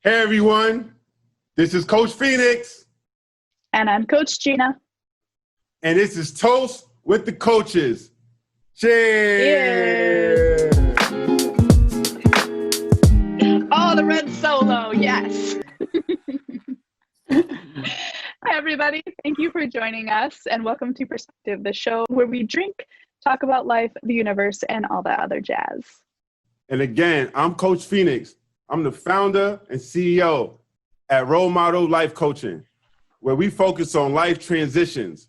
Hey everyone, this is Coach Phoenix. And I'm Coach Gina. And this is Toast with the Coaches. Cheers! Oh, the red solo, yes. Hi everybody, thank you for joining us and welcome to Perspective, the show where we drink, talk about life, the universe, and all that other jazz. And again, I'm Coach Phoenix. I'm the founder and CEO at Role Model Life Coaching, where we focus on life transitions.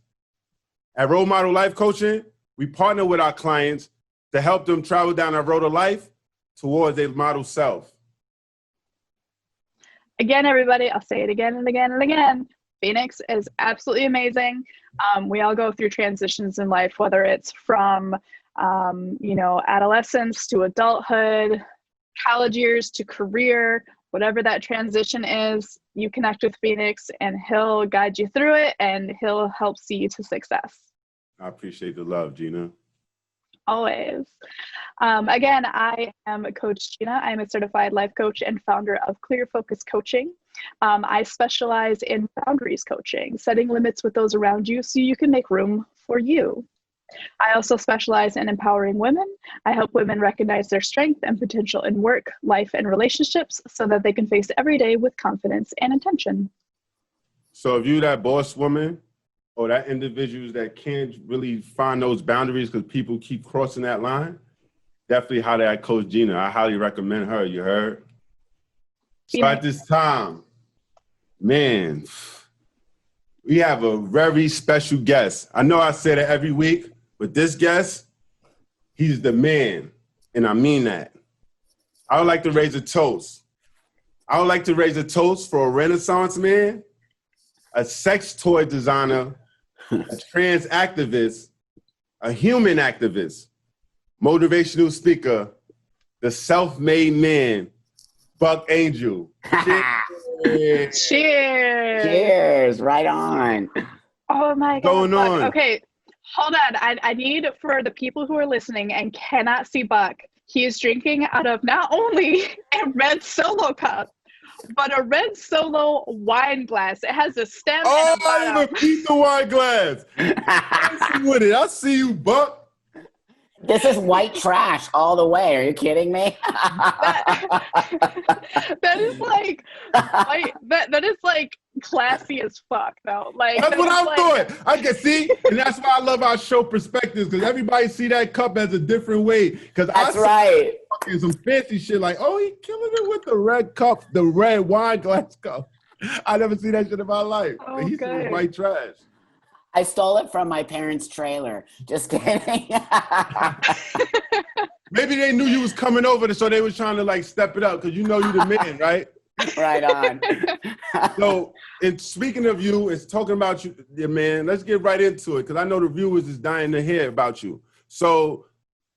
At Role Model Life Coaching, we partner with our clients to help them travel down that road of life towards their model self. Again, everybody, I'll say it again and again and again. Phoenix is absolutely amazing. We all go through transitions in life, whether it's from, adolescence to adulthood, college years to career, whatever that transition is, you connect with Phoenix and he'll guide you through it and he'll help see you to success. I appreciate the love, Gina. Always. Again, I am Coach Gina. I'm a certified life coach and founder of Clear Focus Coaching. I specialize in boundaries coaching, setting limits with those around you so you can make room for you. I also specialize in empowering women. I help women recognize their strength and potential in work, life, and relationships so that they can face every day with confidence and intention. So if you're that boss woman or that individuals that can't really find those boundaries because people keep crossing that line, definitely holler at Coach Gina. I highly recommend her, you heard? So at this time, man, we have a very special guest. I know I say that every week, but this guest, he's the man, and I mean that. I would like to raise a toast. I would like to raise a toast for a Renaissance man, a sex toy designer, a trans activist, a human activist, motivational speaker, the self-made man, Buck Angel. Cheers. Cheers. Right on. Oh my God. Going Buck. on. Okay, hold on. I need for the people who are listening and cannot see Buck, he is drinking out of not only a red Solo cup, but a red Solo wine glass. It has a stem and a I bottom. didn't even beat the wine glass. I with it. I see you, Buck. This is white trash all the way. Are you kidding me? That is like that is like classy as fuck though. Like That's what I'm like, doing. I can see, and that's why I love our show Perspectives, because everybody see that cup as a different way. Because That's right. Some fancy shit like, oh, he killing it with the red cup, the red wine glass cup. I never see that shit in my life. Okay. He's some white trash. I stole it from my parents' trailer. Just kidding. Maybe they knew you was coming over, so they was trying to like step it up because you know you the man, right? Right on. So, and speaking of you, it's talking about you, your man. Let's get right into it because I know the viewers is dying to hear about you. So,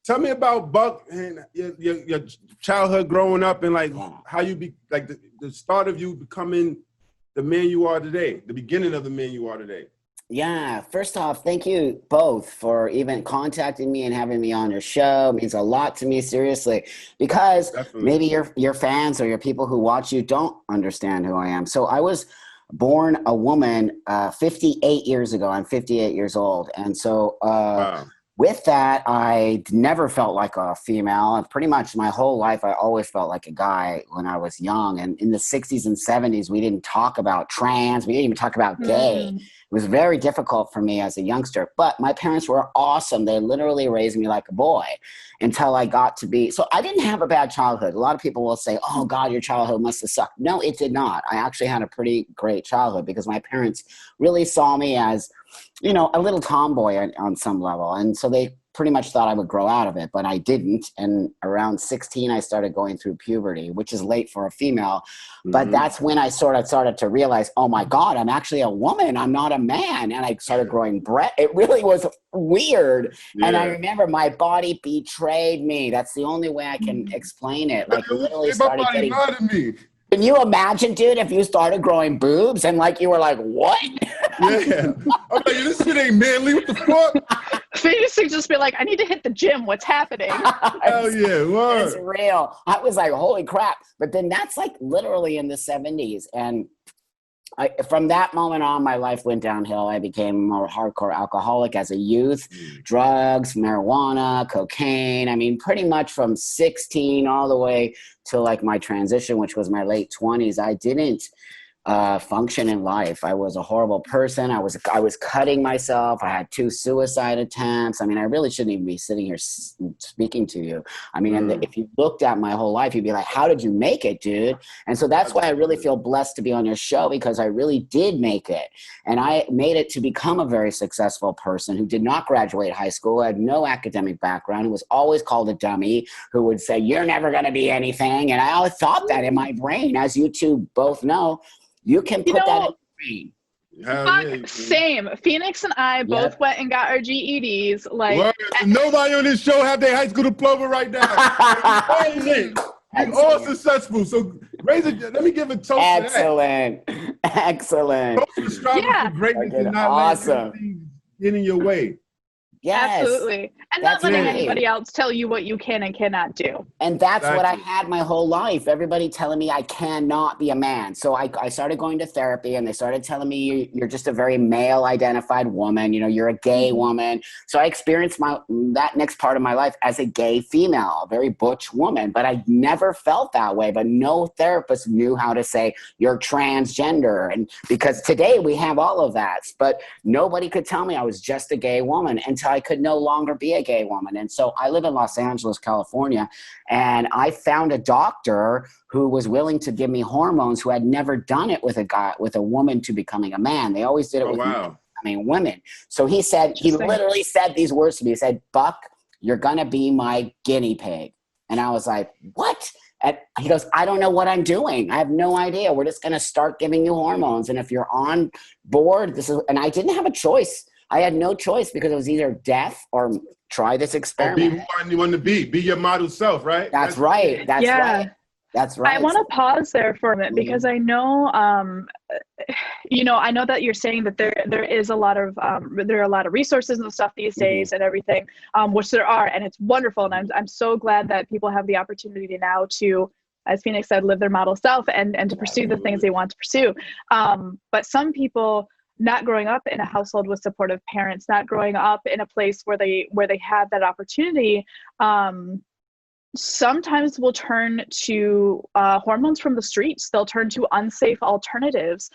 tell me about Buck and your childhood growing up and like how you be like the start of you becoming the man you are today, the beginning of the man you are today. Yeah, first off, thank you both for even contacting me and having me on your show. It means a lot to me, seriously, because Definitely. maybe your fans or your people who watch you don't understand who I am. So I was born a woman 58 years ago. I'm 58 years old. And so Wow. with that, I never felt like a female. And pretty much my whole life, I always felt like a guy when I was young. And in the 60s and 70s, we didn't talk about trans. We didn't even talk about gay. It was very difficult for me as a youngster. But my parents were awesome. They literally raised me like a boy until I got to be. So I didn't have a bad childhood. A lot of people will say, oh, God, your childhood must have sucked. No, it did not. I actually had a pretty great childhood because my parents really saw me as, you know, a little tomboy on some level. And so they pretty much thought I would grow out of it, but I didn't. And around 16, I started going through puberty, which is late for a female. But that's when I sort of started to realize, oh my God, I'm actually a woman. I'm not a man. And I started growing breath. It really was weird. Yeah. And I remember my body betrayed me. That's the only way I can explain it. Like literally started getting... me. Can you imagine, dude, if you started growing boobs and like you were like, what? Yeah. I'm like, this shit ain't manly. What the fuck? Phoenix would just be like, I need to hit the gym. What's happening? Hell yeah, word. It's real. I was like, holy crap. But then that's like literally in the 70s. And from that moment on, my life went downhill. I became a hardcore alcoholic as a youth, drugs, marijuana, cocaine. I mean, pretty much from 16 all the way to like my transition, which was my late 20s. I didn't function in life. I was a horrible person. I was cutting myself. I had 2 suicide attempts. I mean, I really shouldn't even be sitting here speaking to you. I mean, and if you looked at my whole life, you'd be like, how did you make it, dude? And so that's why I really feel blessed to be on your show, because I really did make it. And I made it to become a very successful person who did not graduate high school, had no academic background, who was always called a dummy, who would say, you're never going to be anything. And I always thought that in my brain, as you two both know. You can put that in your brain. Yeah, same. Phoenix and I both went and got our GEDs. Like nobody on this show have their high school diploma right now. We're all successful. So let me give a toast. Excellent. To that. Excellent. Toast to striving for greatness and not letting things get in your way. Yes. Absolutely. And not letting anybody else tell you what you can and cannot do. And that's what I had my whole life. Everybody telling me I cannot be a man. So I started going to therapy, and they started telling me you're just a very male identified woman. You know, you're a gay woman. So I experienced that next part of my life as a gay female, a very butch woman. But I never felt that way. But no therapist knew how to say you're transgender. And because today we have all of that. But nobody could tell me I was just a gay woman until I could no longer be a gay woman. And so I live in Los Angeles, California, and I found a doctor who was willing to give me hormones, who had never done it with a woman to becoming a man. They always did it with becoming women. So he literally said these words to me. He said, Buck, you're going to be my guinea pig. And I was like, what? And he goes, I don't know what I'm doing. I have no idea. We're just going to start giving you hormones. And if you're on board, and I didn't have a choice. I had no choice, because it was either death or try this experiment. Be who you want to be. Be your model self, right? That's right. That's right. That's right. I want to pause there for a minute, because I know, I know that you're saying that there are a lot of resources and stuff these days and everything, which there are, and it's wonderful. And I'm so glad that people have the opportunity now to, as Phoenix said, live their model self and to pursue the things they want to pursue. But some people, not growing up in a household with supportive parents, not growing up in a place where they had that opportunity, sometimes will turn to hormones from the streets. They'll turn to unsafe alternatives.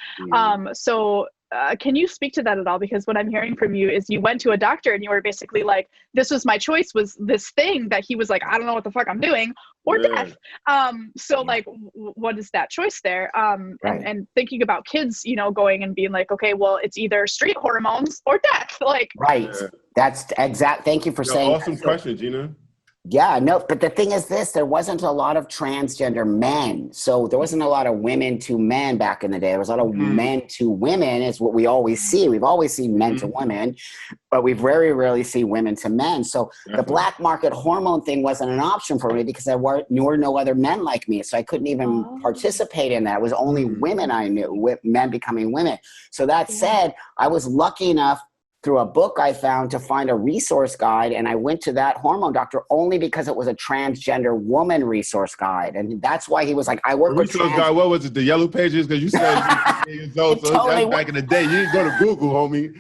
So can you speak to that at all? Because what I'm hearing from you is you went to a doctor and you were basically like, this was my choice, was this thing that he was like, I don't know what the fuck I'm doing, or death. So like, what is that choice there? And thinking about kids, going and being like, okay, well, it's either street hormones or death. Like, That's exact. Thank you for saying awesome question, Gina. Yeah, no, but the thing is this, there wasn't a lot of transgender men. So there wasn't a lot of women to men back in the day. There was a lot of men to women is what we always see. We've always seen men to women, but we very rarely see women to men. So the black market hormone thing wasn't an option for me, because there were no other men like me. So I couldn't even participate in that. It was only women I knew, men becoming women. So that said, I was lucky enough through a book I found to find a resource guide, and I went to that hormone doctor only because it was a transgender woman resource guide, and that's why he was like, "I work with resource guide." What was it? The Yellow Pages? Because you said you years old, so totally back in the day. You didn't go to Google, homie.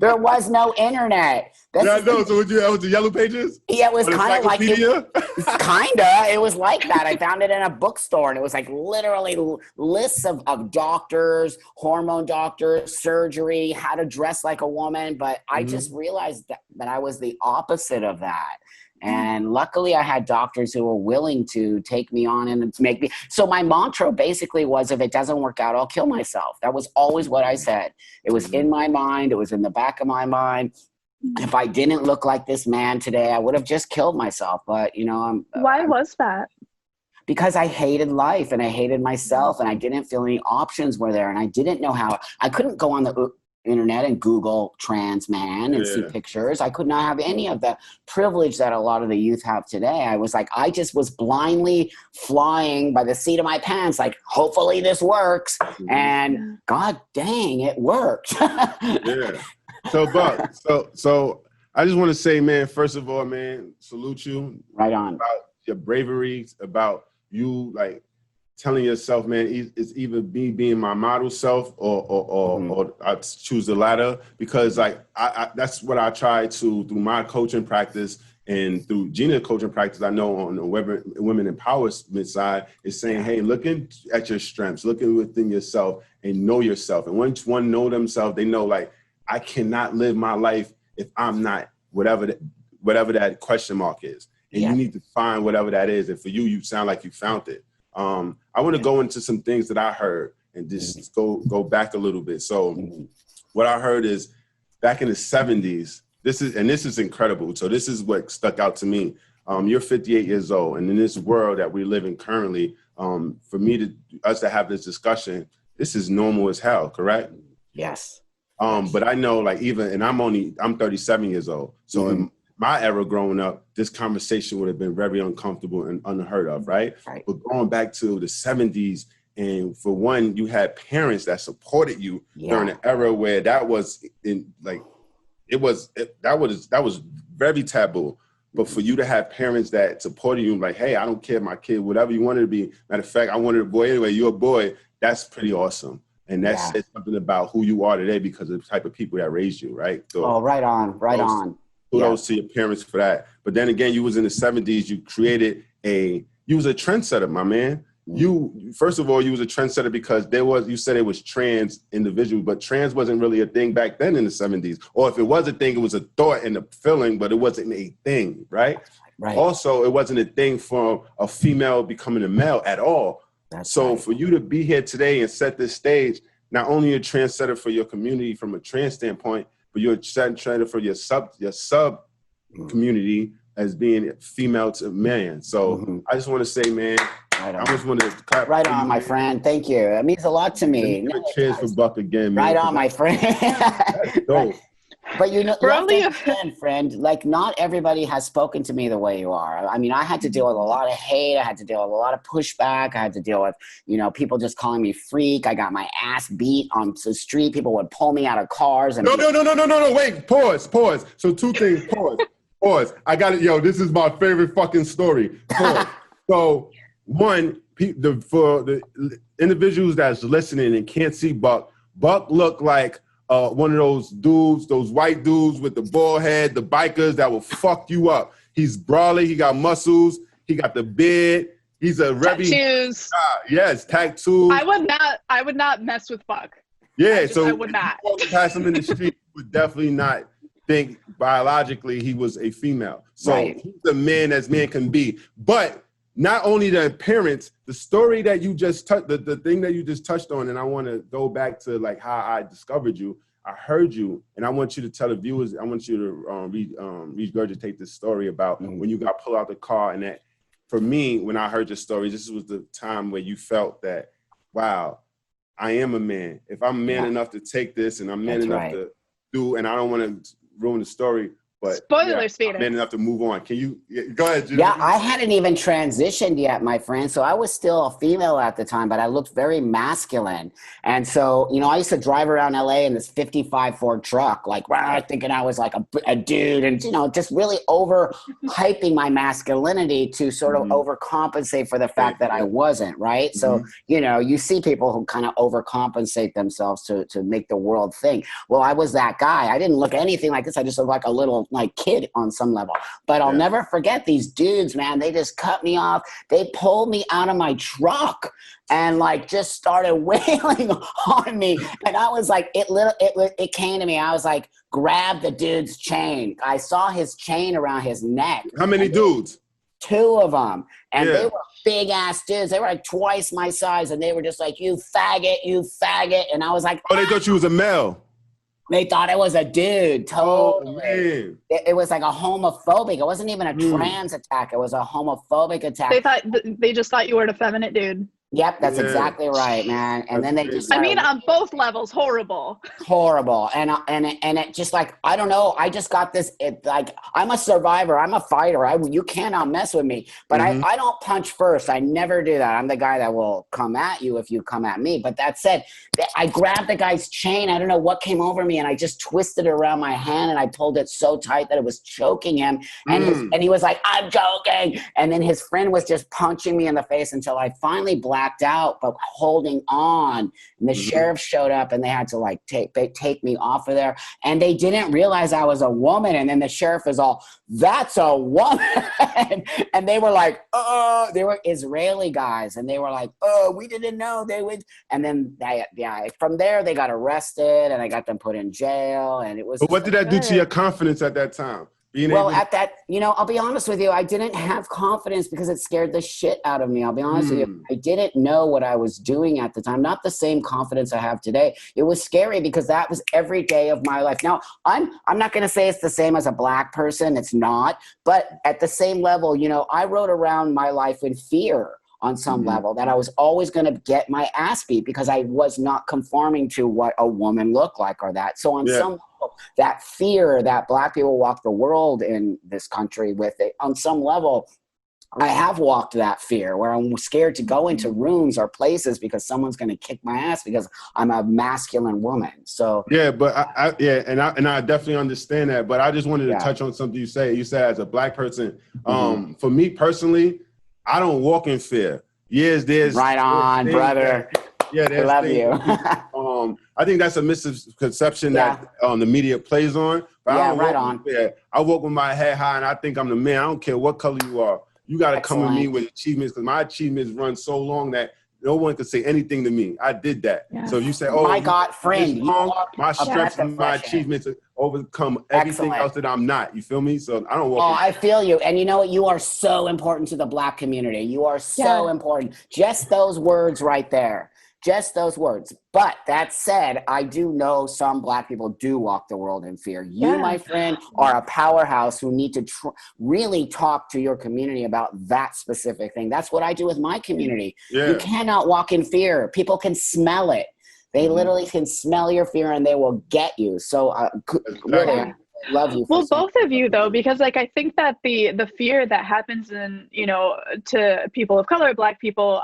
There was no internet. I know. So that was the Yellow Pages? Yeah, it was kind of like it was like that. I found it in a bookstore, and it was like literally lists of doctors, hormone doctors, surgery, how to dress like a woman. But I just realized that I was the opposite of that. And luckily I had doctors who were willing to take me on and to make me. So my mantra basically was, if it doesn't work out, I'll kill myself. That was always what I said. It was in my mind. It was in the back of my mind. If I didn't look like this man today, I would have just killed myself. But, why was that? Because I hated life and I hated myself, and I didn't feel any options were there. And I didn't know how. I couldn't go on the internet and Google trans man and see pictures. I could not have any of the privilege that a lot of the youth have today. I was like, I just was blindly flying by the seat of my pants, like, hopefully this works. And God dang, it worked. So, Buck, so I just want to say, man, first of all, man, salute you. Right on. About your bravery, about you, like, telling yourself, man, it's either me being my model self or I choose the latter, because like I that's what I try to through my coaching practice and through Gina's coaching practice. I know on the women empowerment side is saying, hey, looking at your strengths, looking within yourself and know yourself. And once one know themselves, they know like I cannot live my life if I'm not whatever that question mark is. And you need to find whatever that is. And for you, you sound like you found it. I want to go into some things that I heard and just go back a little bit. So what I heard is back in the 70s, this is incredible. So this is what stuck out to me. You're 58 years old. And in this world that we live in currently, for us to have this discussion, this is normal as hell, correct? Yes. But I know like I'm 37 years old. So in my era growing up, this conversation would have been very uncomfortable and unheard of, right? But going back to the 70s, and for one, you had parents that supported you during an era where that was that was very taboo. But for you to have parents that supported you, like, hey, I don't care, my kid, whatever you wanted to be. Matter of fact, I wanted a boy anyway. You're a boy. That's pretty awesome. And that says something about who you are today because of the type of people that raised you, right? So, right on. Kudos to your parents for that. But then again, you was in the 70s, you was a trendsetter, my man. First of all, you was a trendsetter because you said it was trans individual, but trans wasn't really a thing back then in the 70s. Or if it was a thing, it was a thought and a feeling, but it wasn't a thing, right? Right. Also, it wasn't a thing for a female becoming a male at all. For you to be here today and set this stage, not only a trendsetter for your community from a trans standpoint, but you're a trendsetter for your sub community as being female to man. So I just want to say, man, I just want to clap. Right on, my friend. Thank you. It means a lot to me. Cheers for Buck again, man. Right on, my friend. That's dope. But you have to understand, friend, like not everybody has spoken to me the way you are. I mean, I had to deal with a lot of hate. I had to deal with a lot of pushback. I had to deal with, people just calling me freak. I got my ass beat on the street. People would pull me out of cars. And No. Wait, pause. So two things, pause. I got it. Yo, this is my favorite fucking story. Pause. So one, for the individuals that's listening and can't see Buck looked like one of those dudes, those white dudes with the bald head, the bikers that will fuck you up. He's brawly. He got muscles. He got the beard. He's a tattoos. Yes, tattoos. I would not mess with Buck. Yeah, I would not. If you pass him in the street, you would definitely not think biologically he was a female. So he's the man as man can be. But not only the appearance, the story that you just touched, the thing that you just touched on, and I want to go back to like how I discovered you. I heard you, and I want you to tell the viewers, I want you to regurgitate this story about when you got pulled out the car. And that, for me, when I heard your story, this was the time where you felt that, wow, I am a man. If I'm man enough to take this, and I'm man enough to do, and I don't want to ruin the story, but spoilers, I'm man enough to move on. Can you go ahead, Judy? Yeah, I hadn't even transitioned yet, my friend. So I was still a female at the time, but I looked very masculine. And so, I used to drive around LA in this 55 Ford truck, like thinking I was like a dude, and just really overhyping my masculinity to sort of overcompensate for the fact that I wasn't, right? So, you see people who kind of overcompensate themselves to make the world think. Well, I was that guy. I didn't look anything like this. I just looked like a little kid on some level. But I'll never forget these dudes, man. They just cut me off. They pulled me out of my truck and just started wailing on me. And I was like, it came to me. I was like, grab the dude's chain. I saw his chain around his neck. How many dudes? Two of them. And they were big ass dudes. They were like twice my size. And they were just like, you faggot. And I was like, they thought you was a male. They thought it was a dude. Totally. Oh, man. It was like a homophobic. It wasn't even a trans attack. It was a homophobic attack. They just thought you were an effeminate dude. Yep, that's exactly right, man. And then they just I started mean, on both levels, horrible. horrible. And it just like, I don't know. I just got this, like, I'm a survivor. I'm a fighter. You cannot mess with me. But I don't punch first. I never do that. I'm the guy that will come at you if you come at me. But that said, I grabbed the guy's chain. I don't know what came over me. And I just twisted it around my hand. And I pulled it so tight that it was choking him. And he was like, I'm joking. And then his friend was just punching me in the face until I finally blacked out, but holding on. And the sheriff showed up and they had to like take me off of there. And they didn't realize I was a woman. And then the sheriff is all, that's a woman. And they were like, oh, they were Israeli guys. And they were like, oh, we didn't know they would. And then from there they got arrested and I got them put in jail. And it was. But what did that do to your confidence at that time? At that, I'll be honest with you, I didn't have confidence because it scared the shit out of me. I'll be honest with you. I didn't know what I was doing at the time. Not the same confidence I have today. It was scary because that was every day of my life. Now, I'm not going to say it's the same as a black person. It's not. But at the same level, I rode around my life in fear on some level that I was always going to get my ass beat because I was not conforming to what a woman looked like or that. So on some level, that fear that black people walk the world in this country with it, on some level, I have walked that fear where I'm scared to go into rooms or places because someone's going to kick my ass because I'm a masculine woman. So yeah, but I definitely understand that. But I just wanted to touch on something you said. You said as a black person, for me personally, I don't walk in fear. Yes, there's right on, brother. I love you. I think that's a misconception that the media plays on. But I don't walk in fear. I walk with my head high, and I think I'm the man. I don't care what color you are. You got to come with me with achievements because my achievements run so long that no one could say anything to me. I did that. Yeah. So if you say, "Oh, my God, friend, my strengths and my achievements overcome everything else that I'm not." You feel me? So I don't walk. I feel you. And you know what? You are so important to the black community. You are so important. Just those words right there. Just those words. But that said, I do know some black people do walk the world in fear. You, my friend, are a powerhouse who need to really talk to your community about that specific thing. That's what I do with my community. Yeah. You cannot walk in fear. People can smell it. They literally can smell your fear and they will get you. So really, love you. Well, both of you though, because like I think that the fear that happens in to people of color, black people,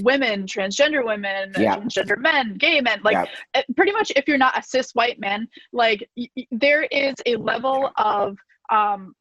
women, transgender women, transgender men, gay men, like pretty much if you're not a cis white man, like there is a level of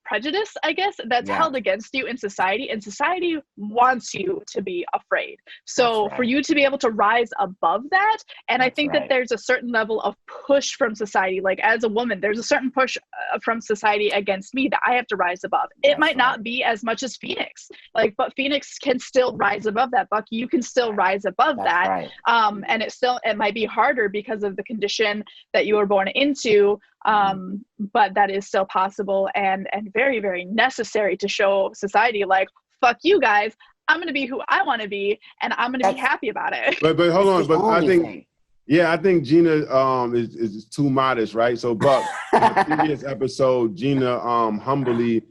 prejudice, I guess, that's held against you in society, and society wants you to be afraid. So for you to be able to rise above that, and I think that there's a certain level of push from society, like as a woman, there's a certain push from society against me that I have to rise above. It might not be as much as Phoenix, but Phoenix can still rise above that. Buck, you can still rise above that. And it might be harder because of the condition that you were born into. But that is still possible and very, very necessary to show society, like, fuck you guys, I'm going to be who I want to be, and I'm going to be happy about it. But hold on, but I think Gina is too modest, right? So, Buck, in the previous episode, Gina humbly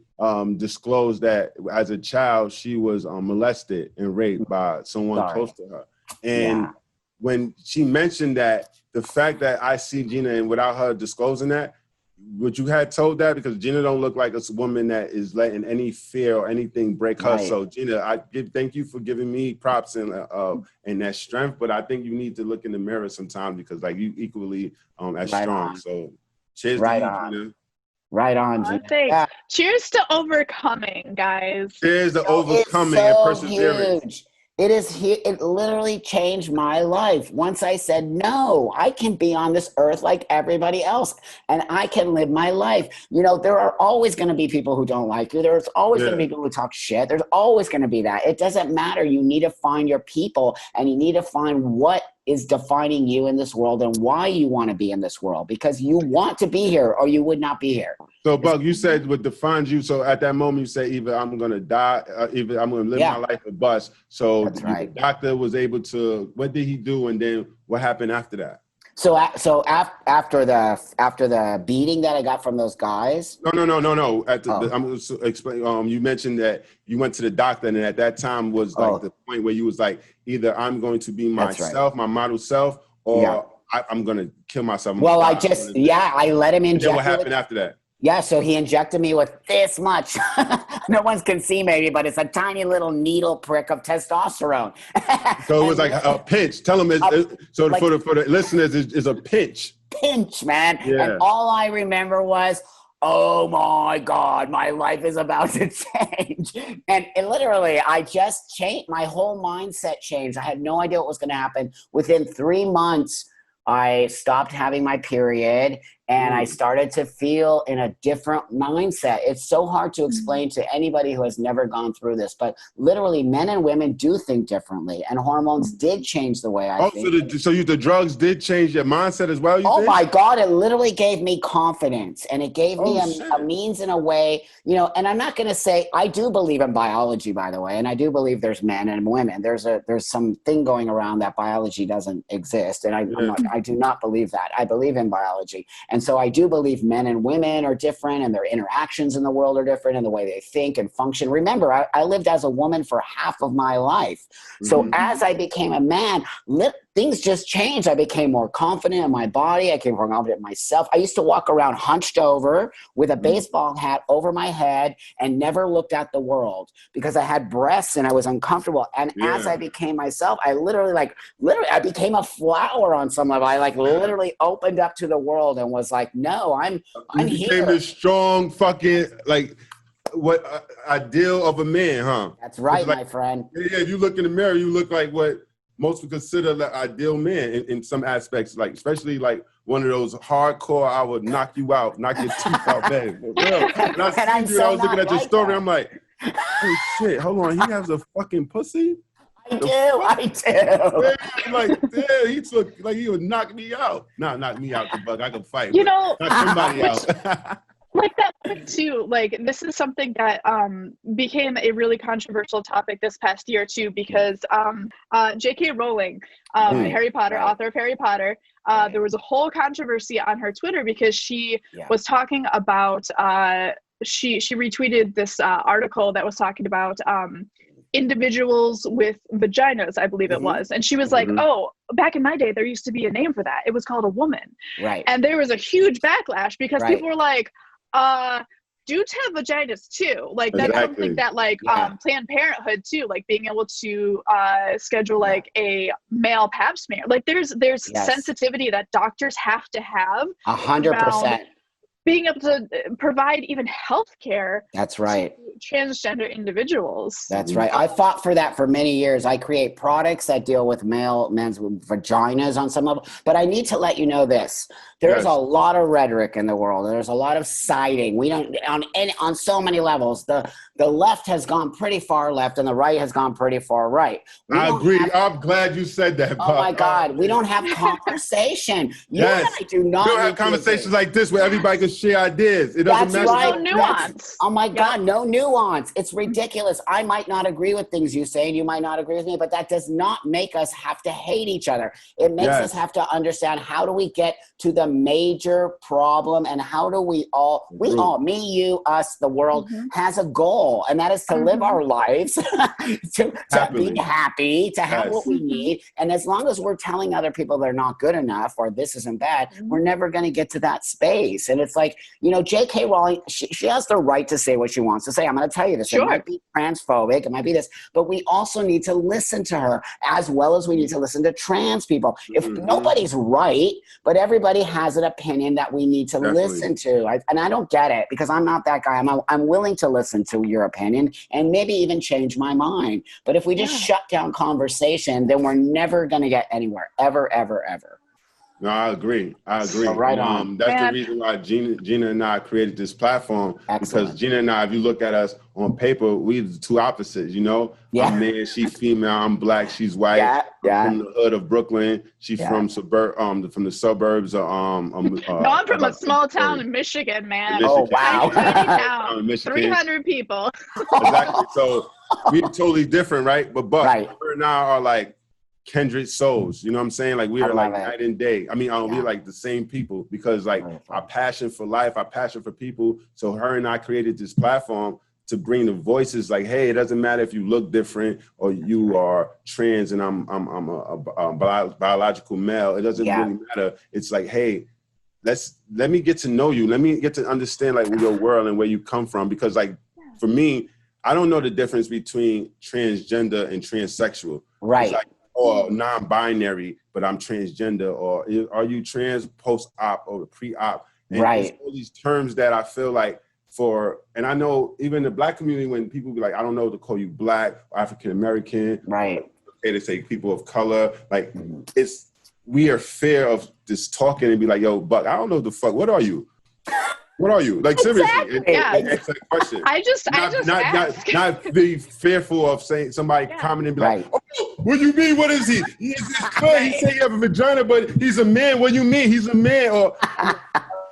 disclosed that as a child, she was molested and raped by someone close to her. And when she mentioned that, the fact that I see Gina and without her disclosing that, would you had told that? Because Gina don't look like a woman that is letting any fear or anything break her. So Gina, thank you for giving me props and that strength. But I think you need to look in the mirror sometimes because like you equally as strong. So cheers to you, Gina. Right on, Gina. Cheers to overcoming, guys. Cheers to overcoming and perseverance. Huge. It literally changed my life. Once I said, no, I can be on this earth like everybody else and I can live my life. There are always going to be people who don't like you. There's always going to be people who talk shit. There's always going to be that. It doesn't matter. You need to find your people and you need to find what is defining you in this world and why you want to be in this world, because you want to be here or you would not be here. So, Buck, you said what defines you. So at that moment, you say either I'm going to die, either I'm going to live my life or bust. So the doctor was able to, what did he do? And then what happened after that? After the beating that I got from those guys. No. I'm just explain. You mentioned that you went to the doctor, and at that time was like the point where you was like, either I'm going to be myself, my model self, or I'm going to kill myself. Well, I let him inject. And then what happened after that? Yeah, so he injected me with this much. No one can see maybe, but it's a tiny little needle prick of testosterone. So it was like a pinch. Tell them, for the listeners, it's a pinch. Pinch, man. Yeah. And all I remember was, oh my God, my life is about to change. And literally, I just changed. My whole mindset changed. I had no idea what was going to happen. Within 3 months, I stopped having my period and I started to feel in a different mindset. It's so hard to explain to anybody who has never gone through this, but literally men and women do think differently, and hormones did change the way I think. So the drugs did change your mindset as well? My God, it literally gave me confidence, and it gave me a means in a way, and I'm not going to say, I do believe in biology, by the way, and I do believe there's men and women. There's some thing going around that biology doesn't exist, and I do not believe that. I believe in biology. And so I do believe men and women are different, and their interactions in the world are different, and the way they think and function. Remember, I lived as a woman for half of my life. So as I became a man, things just changed. I became more confident in my body. I became more confident in myself. I used to walk around hunched over with a baseball hat over my head and never looked at the world because I had breasts and I was uncomfortable. And as I became myself, I literally I became a flower on some level. I literally opened up to the world and was like, no, I'm here. You became this strong fucking ideal of a man, huh? That's right, my friend. Yeah, if you look in the mirror, you look like what most would consider the ideal man in some aspects, especially one of those hardcore, I would knock you out, knock your teeth out, man. For real. And I was looking at your story, I'm like, oh shit, hold on, he has a fucking pussy? I do. I'm like, damn, he took, he would knock me out. Not knock me out, the bug, I can fight. Knock somebody out. That point too, this is something that became a really controversial topic this past year too, because J.K. Rowling, Harry Potter, author of Harry Potter, there was a whole controversy on her Twitter because she was talking about, she retweeted this article that was talking about individuals with vaginas, I believe it was. And she was like, oh, back in my day, there used to be a name for that. It was called a woman. Right. And there was a huge backlash because people were like, dudes have vaginas too. That's something that Planned Parenthood too, being able to schedule a male pap smear. There's sensitivity that doctors have to have. 100%. Being able to provide even health care. That's right. To transgender individuals. That's right. I fought for that for many years. I create products that deal with men's vaginas on some level. But I need to let you know this. There's a lot of rhetoric in the world. There's a lot of siding. We don't on so many levels. The left has gone pretty far left and the right has gone pretty far right. I agree. I'm glad you said that. Oh my God. We don't have conversation. You and I do not. We don't have conversations like this where everybody can share ideas. It doesn't matter. Right. No nuance. Oh my God, no nuance. It's ridiculous. I might not agree with things you say and you might not agree with me, but that does not make us have to hate each other. It makes us have to understand, how do we get to the major problem, and how do we all, me, you, us, the world has a goal, and that is to live our lives, to be happy, to have what we need. And as long as we're telling other people they're not good enough or this isn't bad, we're never going to get to that space. And it's like, J.K. Rowling, she has the right to say what she wants to say. I'm going to tell you this. It might be transphobic, it might be this, but we also need to listen to her as well as we need to listen to trans people. If nobody's right, but everybody has an opinion that we need to listen to. And I don't get it, because I'm not that guy. I'm willing to listen to your opinion and maybe even change my mind. But if we just shut down conversation, then we're never going to get anywhere, ever, ever, ever. No, I agree. So right on. That's the reason why Gina and I created this platform. Excellent. Because Gina and I, if you look at us on paper, we're the two opposites, I'm man, she's female, I'm black, she's white. I'm from the hood of Brooklyn. She's from from the suburbs of no, I'm from a small town in Michigan, man. Oh, wow. Michigan. 300 people. Exactly. So we're totally different, right? But her and I are kindred souls. You know what I'm saying? Like we are like night and day. I mean, we're like the same people because like our passion for life, our passion for people. So her and I created this platform to bring the voices like, hey, it doesn't matter if you look different or you are trans and I'm a biological male. It doesn't really matter. It's like, hey, let me get to know you. Let me get to understand like your world and where you come from. Because like for me, I don't know the difference between transgender and transsexual. Right. It's like, or non-binary, but I'm transgender, or are you trans post-op or pre-op? And it's all these terms that I feel like and I know even the Black community, when people be like, I don't know to call you Black or African-American, okay to say people of color, like we are fear of just talking and be like, yo, Buck, I don't know the fuck, what are you? What are you? Like seriously, and answer that question. I just ask. Not be fearful of saying somebody commenting and be like, oh, what do you mean? What is he? He say you have a vagina, but he's a man. What do you mean? He's a man? Or I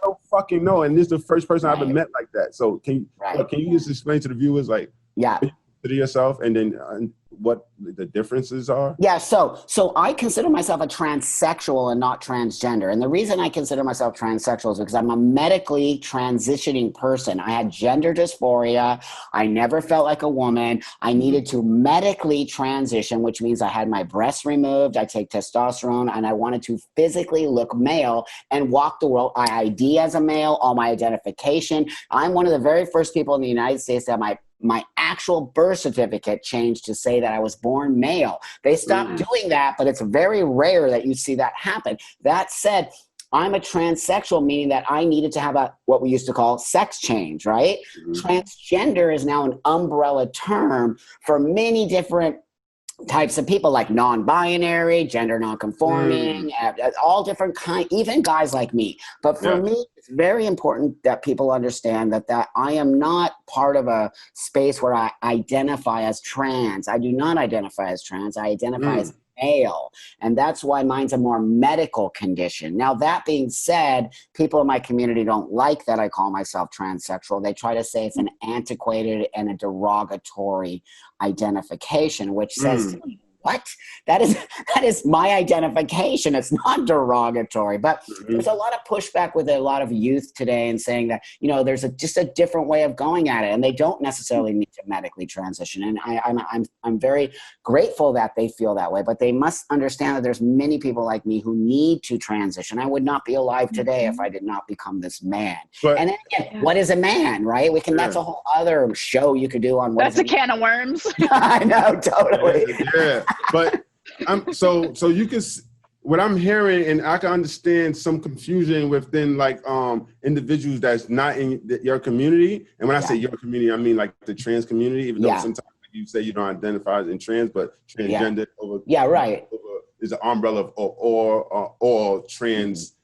don't fucking know. And this is the first person I ever met like that. So can you just explain to the viewers like to yourself and then what the differences are? Yeah, so I consider myself a transsexual and not transgender. And the reason I consider myself transsexual is because I'm a medically transitioning person. I had gender dysphoria. I never felt like a woman. I needed to medically transition, which means I had my breasts removed. I take testosterone and I wanted to physically look male and walk the world. I ID as a male, all my identification. I'm one of the very first people in the United States that my actual birth certificate changed to say that I was born male. They stopped doing that, but it's very rare that you see that happen. That said, I'm a transsexual, meaning that I needed to have what we used to call sex change, right? Transgender is now an umbrella term for many different types of people, like non-binary, gender non-conforming, all different kinds, even guys like me. But for me, it's very important that people understand that I am not part of a space where I identify as trans. I do not identify as trans. I identify as male. And that's why mine's a more medical condition. Now, that being said, people in my community don't like that I call myself transsexual. They try to say it's an antiquated and a derogatory identification, which says, what? That is my identification. It's not derogatory. But there's a lot of pushback with a lot of youth today and saying that, you know, there's just a different way of going at it, and they don't necessarily need to medically transition. And I'm very grateful that they feel that way, but they must understand that there's many people like me who need to transition. I would not be alive today if I did not become this man. But, and then again, what is a man, right? That's a whole other show you could do on what that's a can of worms. I know, totally. But so you can, what I'm hearing, and I can understand some confusion within like individuals that's not in your community. And when I say your community, I mean like the trans community, even though sometimes you say you don't identify as in trans, but transgender is an umbrella of all trans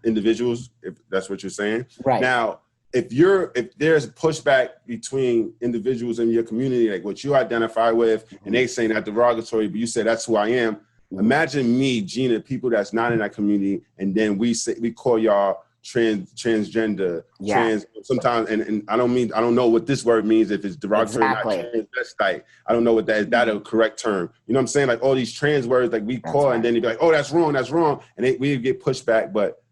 individuals, if that's what you're saying. Right. Now, if there's pushback between individuals in your community, like what you identify with, and they saying that derogatory, but you say that's who I am. Imagine me, Gina, people that's not in that community, and then we call y'all transgender, trans. Sometimes, and I don't know what this word means, if it's derogatory or not. Transvestite. I don't know what that is. That a correct term? You know what I'm saying? Like all these trans words, like we call, and then they be like, oh, that's wrong, and we get pushback. But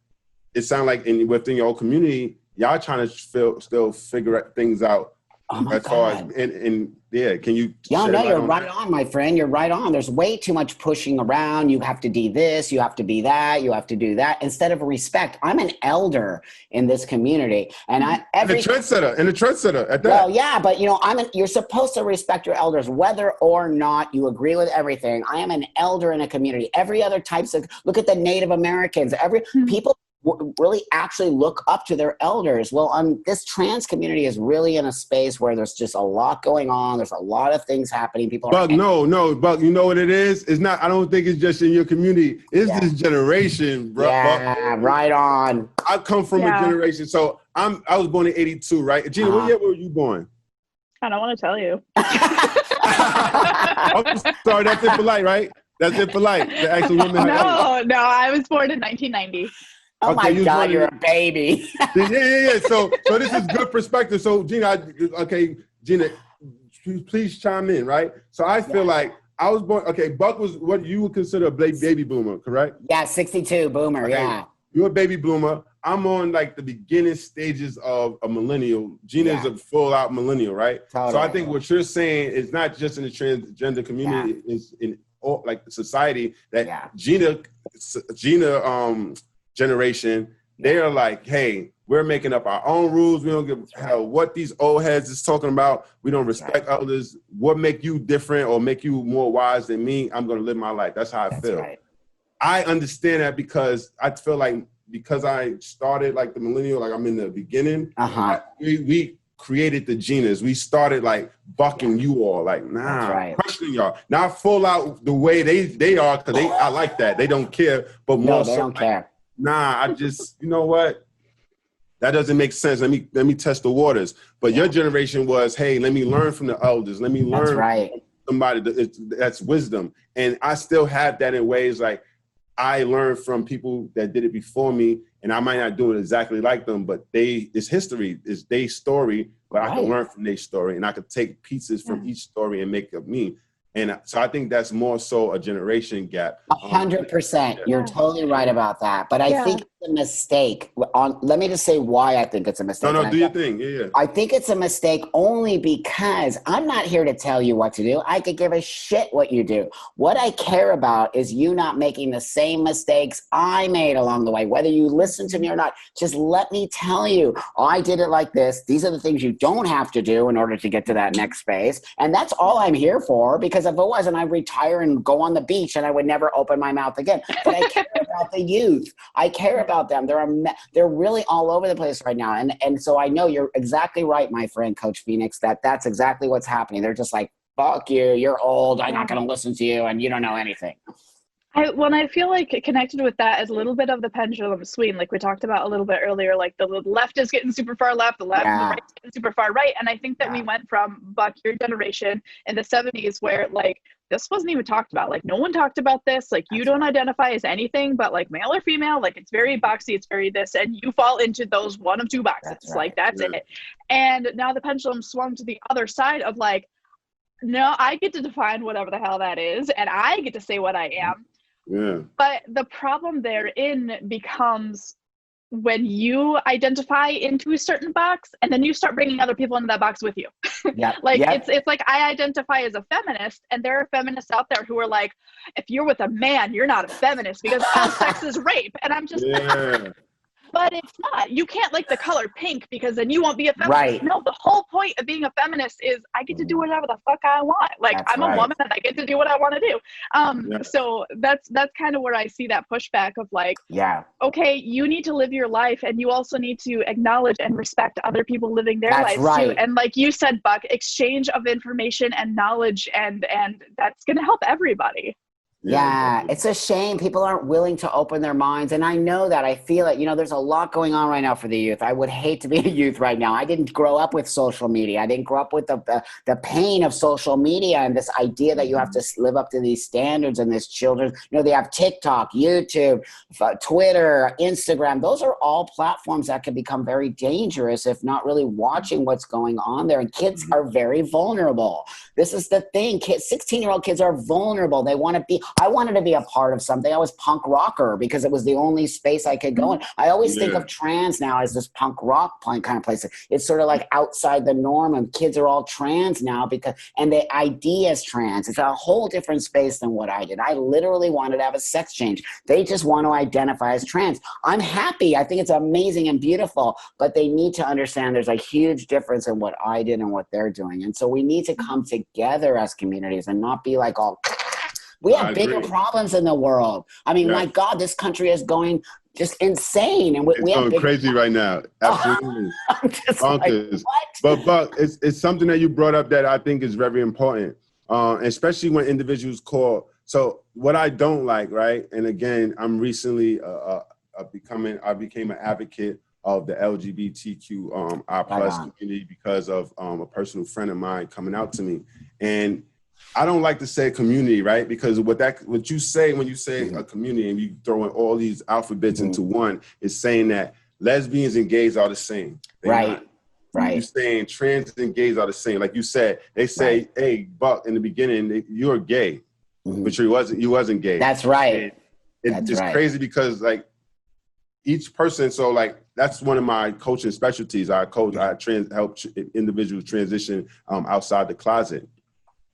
it sounds like within your own community, y'all trying to still figure things out. Far as, can you? Yeah, no, you're right on, my friend. You're right on. There's way too much pushing around. You have to be this, you have to be that, you have to do that, instead of respect. I'm an elder in this community, and and a trendsetter at that. Well, yeah, but you know, you're supposed to respect your elders, whether or not you agree with everything. I am an elder in a community. Every other types of, look at the Native Americans. People really actually look up to their elders. Well, this trans community is really in a space where there's just a lot going on. There's a lot of things happening. People Buck, Buck, you know what it is? It's not, I don't think it's just in your community. It's this generation, bro. Yeah, Buck. Right on. I come from a generation. So I was born in 82, right? Gina, what year were you born? I don't want to tell you. I'm sorry, that's impolite, right? That's impolite. The actual woman. No, I was born in 1990. Oh my God, you're a baby. Yeah. So this is good perspective. So Gina, Gina, please chime in, right? So I feel like I was born. Okay, Buck was what you would consider a baby boomer, correct? Yeah, 62 boomer. Okay, Yeah. you're a baby boomer. I'm on like the beginning stages of a millennial. Gina is a full out millennial, right? Totally. So I think what you're saying is not just in the transgender community, it's in all like society that Gina generation, they are like, hey, we're making up our own rules. We don't give a hell what these old heads is talking about. We don't respect others. What make you different or make you more wise than me? I'm going to live my life. That's how I feel. Right. I understand that because I feel like because I started like the millennial, like I'm in the beginning, we created the Ginas. We started like bucking you all, like, questioning y'all. Not full out the way they are, because I like that. They don't care, but more they don't care. I just, you know what? That doesn't make sense. Let me test the waters. But your generation was, hey, let me learn from the elders. Let me learn from somebody that's wisdom. And I still have that in ways like I learned from people that did it before me, and I might not do it exactly like them, but it's history, it's their story, but I can learn from their story, and I could take pieces from each story and make up me. And so I think that's more so a generation gap. 100%. You're totally right about that. But I think it's a mistake. Let me just say why I think it's a mistake. No, do your thing. Yeah. I think it's a mistake only because I'm not here to tell you what to do. I could give a shit what you do. What I care about is you not making the same mistakes I made along the way. Whether you listen to me or not, just let me tell you, I did it like this. These are the things you don't have to do in order to get to that next space. And that's all I'm here for, because if it wasn't, I'd retire and go on the beach and I would never open my mouth again. But I care about the youth. I care about them. They're really all over the place right now. And so I know you're exactly right, my friend, Coach Phoenix, that's exactly what's happening. They're just like, fuck you, you're old, I'm not going to listen to you, and you don't know anything. I feel like connected with that is a little bit of the pendulum swing, like we talked about a little bit earlier, like the left is getting super far left, the right is getting super far right. And I think that we went from, Buck, your generation in the 70s where like this wasn't even talked about. Like no one talked about this. Like you don't identify as anything but like male or female. Like it's very boxy, it's very this, and you fall into those one of two boxes. That's it. And now the pendulum swung to the other side of like, no, I get to define whatever the hell that is, and I get to say what I am. Yeah. But the problem therein becomes when you identify into a certain box and then you start bringing other people into that box with you. It's like I identify as a feminist, and there are feminists out there who are like, if you're with a man, you're not a feminist because all sex is rape. And I'm just but it's not. You can't like the color pink because then you won't be a feminist. Right. No, the whole point of being a feminist is I get to do whatever the fuck I want. Like I'm a woman and I get to do what I want to do. So that's kind of where I see that pushback of like, okay, you need to live your life, and you also need to acknowledge and respect other people living their lives too. And like you said, Buck, exchange of information and knowledge, and that's going to help everybody. Yeah, it's a shame people aren't willing to open their minds. And I know that. I feel it. You know, there's a lot going on right now for the youth. I would hate to be a youth right now. I didn't grow up with social media. I didn't grow up with the pain of social media and this idea that you have to live up to these standards, and this children, you know, they have TikTok, YouTube, Twitter, Instagram. Those are all platforms that can become very dangerous if not really watching what's going on there. And kids are very vulnerable. This is the thing. 16-year-old kids are vulnerable. They want to be. I wanted to be a part of something. I was punk rocker because it was the only space I could go in. I always think of trans now as this punk rock kind of place. It's sort of like outside the norm, and kids are all trans now and the idea is trans. It's a whole different space than what I did. I literally wanted to have a sex change. They just want to identify as trans. I'm happy. I think it's amazing and beautiful, but they need to understand there's a huge difference in what I did and what they're doing. And so we need to come together as communities and not be like all... We have bigger problems in the world. I mean, my God, this country is going just insane, and we have crazy right now. Absolutely, I'm just like, what? But Buck, it's something that you brought up that I think is very important, especially when individuals call. So what I don't like, right? And again, I'm recently I became an advocate of the LGBTQ plus community because of a personal friend of mine coming out to me. And I don't like to say community, right? Because what you say when you say a community and you throw in all these alphabets into one is saying that lesbians and gays are the same. Right. You're saying trans and gays are the same. Like you said, they say, hey, Buck, in the beginning, you're gay. but you wasn't gay. That's right. It's crazy because like each person, so like that's one of my coaching specialties. I help individuals transition outside the closet.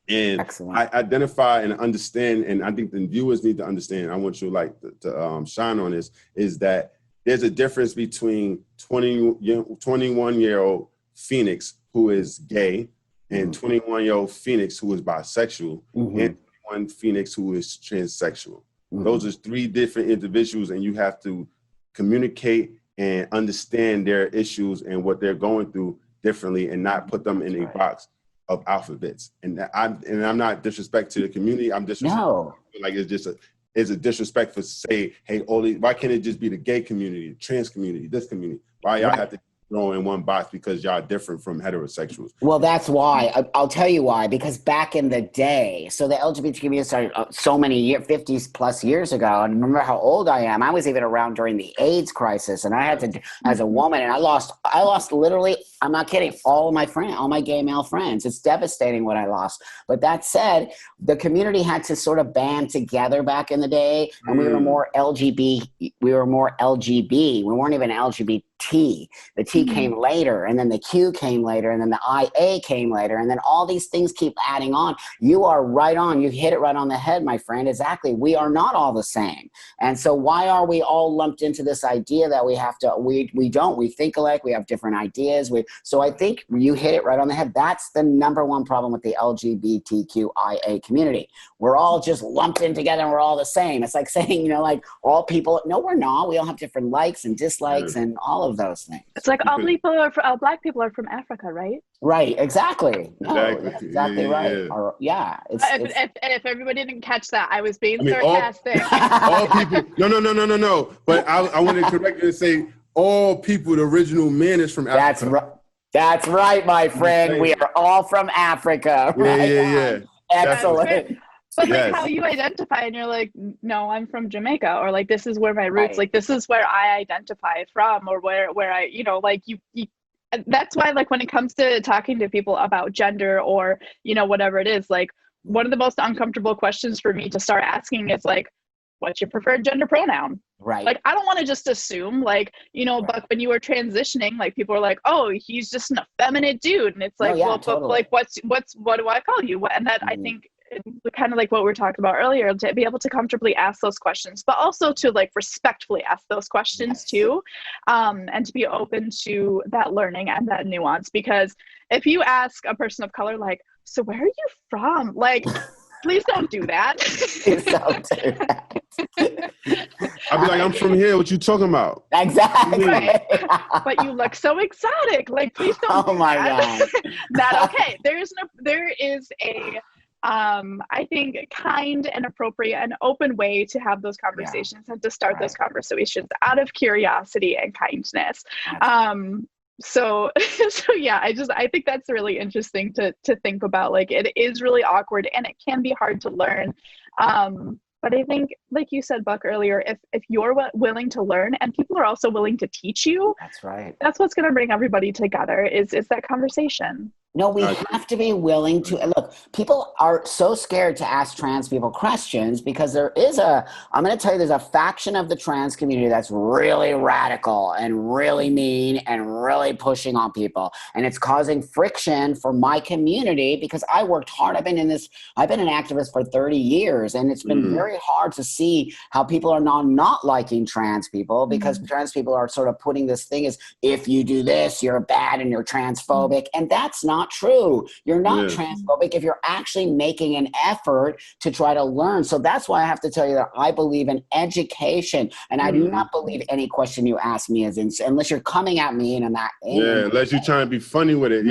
And Excellent. I identify and understand, and I think the viewers need to understand, I want you like to shine on this, is that there's a difference between 21-year-old Phoenix who is gay and 21-year-old Phoenix who is bisexual and 21 Phoenix who is transsexual. Those are three different individuals, and you have to communicate and understand their issues and what they're going through differently and not put them in a box of alphabets. And I'm not disrespect to the community. I'm disrespect. No. Like it's a disrespect for say, hey, why can't it just be the gay community, the trans community, this community? Why y'all have to throw in one box because y'all are different from heterosexuals? Well, that's why. I'll tell you why. Because back in the day, so the LGBT community started so many years, 50 plus years ago. And remember how old I am. I was even around during the AIDS crisis, and I had to, as a woman, and I lost literally, I'm not kidding, all my gay male friends. It's devastating what I lost. But that said, the community had to sort of band together back in the day, and we were more LGB. We were more LGB. We weren't even LGBT. The T came later, and then the Q came later, and then the IA came later, and then all these things keep adding on. You are right on. You hit it right on the head, my friend. Exactly. We are not all the same. And so why are we all lumped into this idea that we have to, we don't, we think alike, we have different ideas. So I think you hit it right on the head. That's the number one problem with the LGBTQIA community. We're all just lumped in together and we're all the same. It's like saying, like all people, no, we're not. We all have different likes and dislikes and all of those things. It's like all black people are from Africa, right? Right, exactly. No, Exactly. that's exactly right. If everybody didn't catch that, I was being sarcastic. All people, no. But I want to correct you and say all people, the original man is from Africa. That's right, my friend. We are all from Africa. Yeah. Excellent. But like how you identify and you're like, no, I'm from Jamaica, or like, this is where my roots, like, this is where I identify from, or where I, like you, that's why, like, when it comes to talking to people about gender or, whatever it is, like, one of the most uncomfortable questions for me to start asking is like, what's your preferred gender pronoun? Right. Like, I don't want to just assume, like, but when you were transitioning, like, people are like, oh, he's just an effeminate dude. And it's like, but like, what do I call you? And that, I think, kind of like what we were talking about earlier, to be able to comfortably ask those questions, but also to like respectfully ask those questions too, and to be open to that learning and that nuance. Because if you ask a person of color, like, so where are you from? Like, please don't do that. Please don't do that. I'll be like, I'm from here. What you talking about? Exactly. But you look so exotic. Like, please don't. Oh my God. That okay. There is a I think kind and appropriate and open way to have those conversations and to start those conversations out of curiosity and kindness. So yeah, I think that's really interesting to think about. Like, it is really awkward and it can be hard to learn. But I think, like you said, Buck, earlier, if you're willing to learn and people are also willing to teach you, that's right. That's what's going to bring everybody together is that conversation. No, we have to be willing to look. People are so scared to ask trans people questions because I'm going to tell you, there's a faction of the trans community that's really radical and really mean and really pushing on people. And it's causing friction for my community because I worked hard. I've been an activist for 30 years, and it's been very hard to see how people are not liking trans people because trans people are sort of putting this thing as, if you do this, you're bad and you're transphobic. And that's not true. You're not transphobic if you're actually making an effort to try to learn. So that's why I have to tell you that I believe in education, and I do not believe any question you ask me is unless you're coming at me and I'm not. Unless you're trying to be funny with it.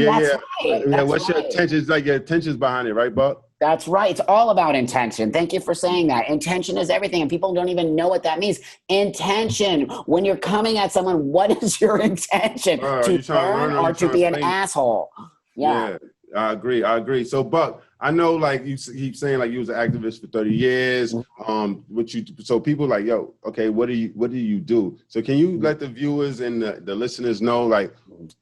What's your intention? It's like your intention's behind it, right, Buck? That's right. It's all about intention. Thank you for saying that. Intention is everything, and people don't even know what that means. Intention. When you're coming at someone, what is your intention? To learn or to be an asshole? Yeah, I agree. So, Buck, I know, like, you keep saying, like, you was an activist for 30 years. So people like, yo, okay, what do you do? So can you let the viewers and the listeners know, like,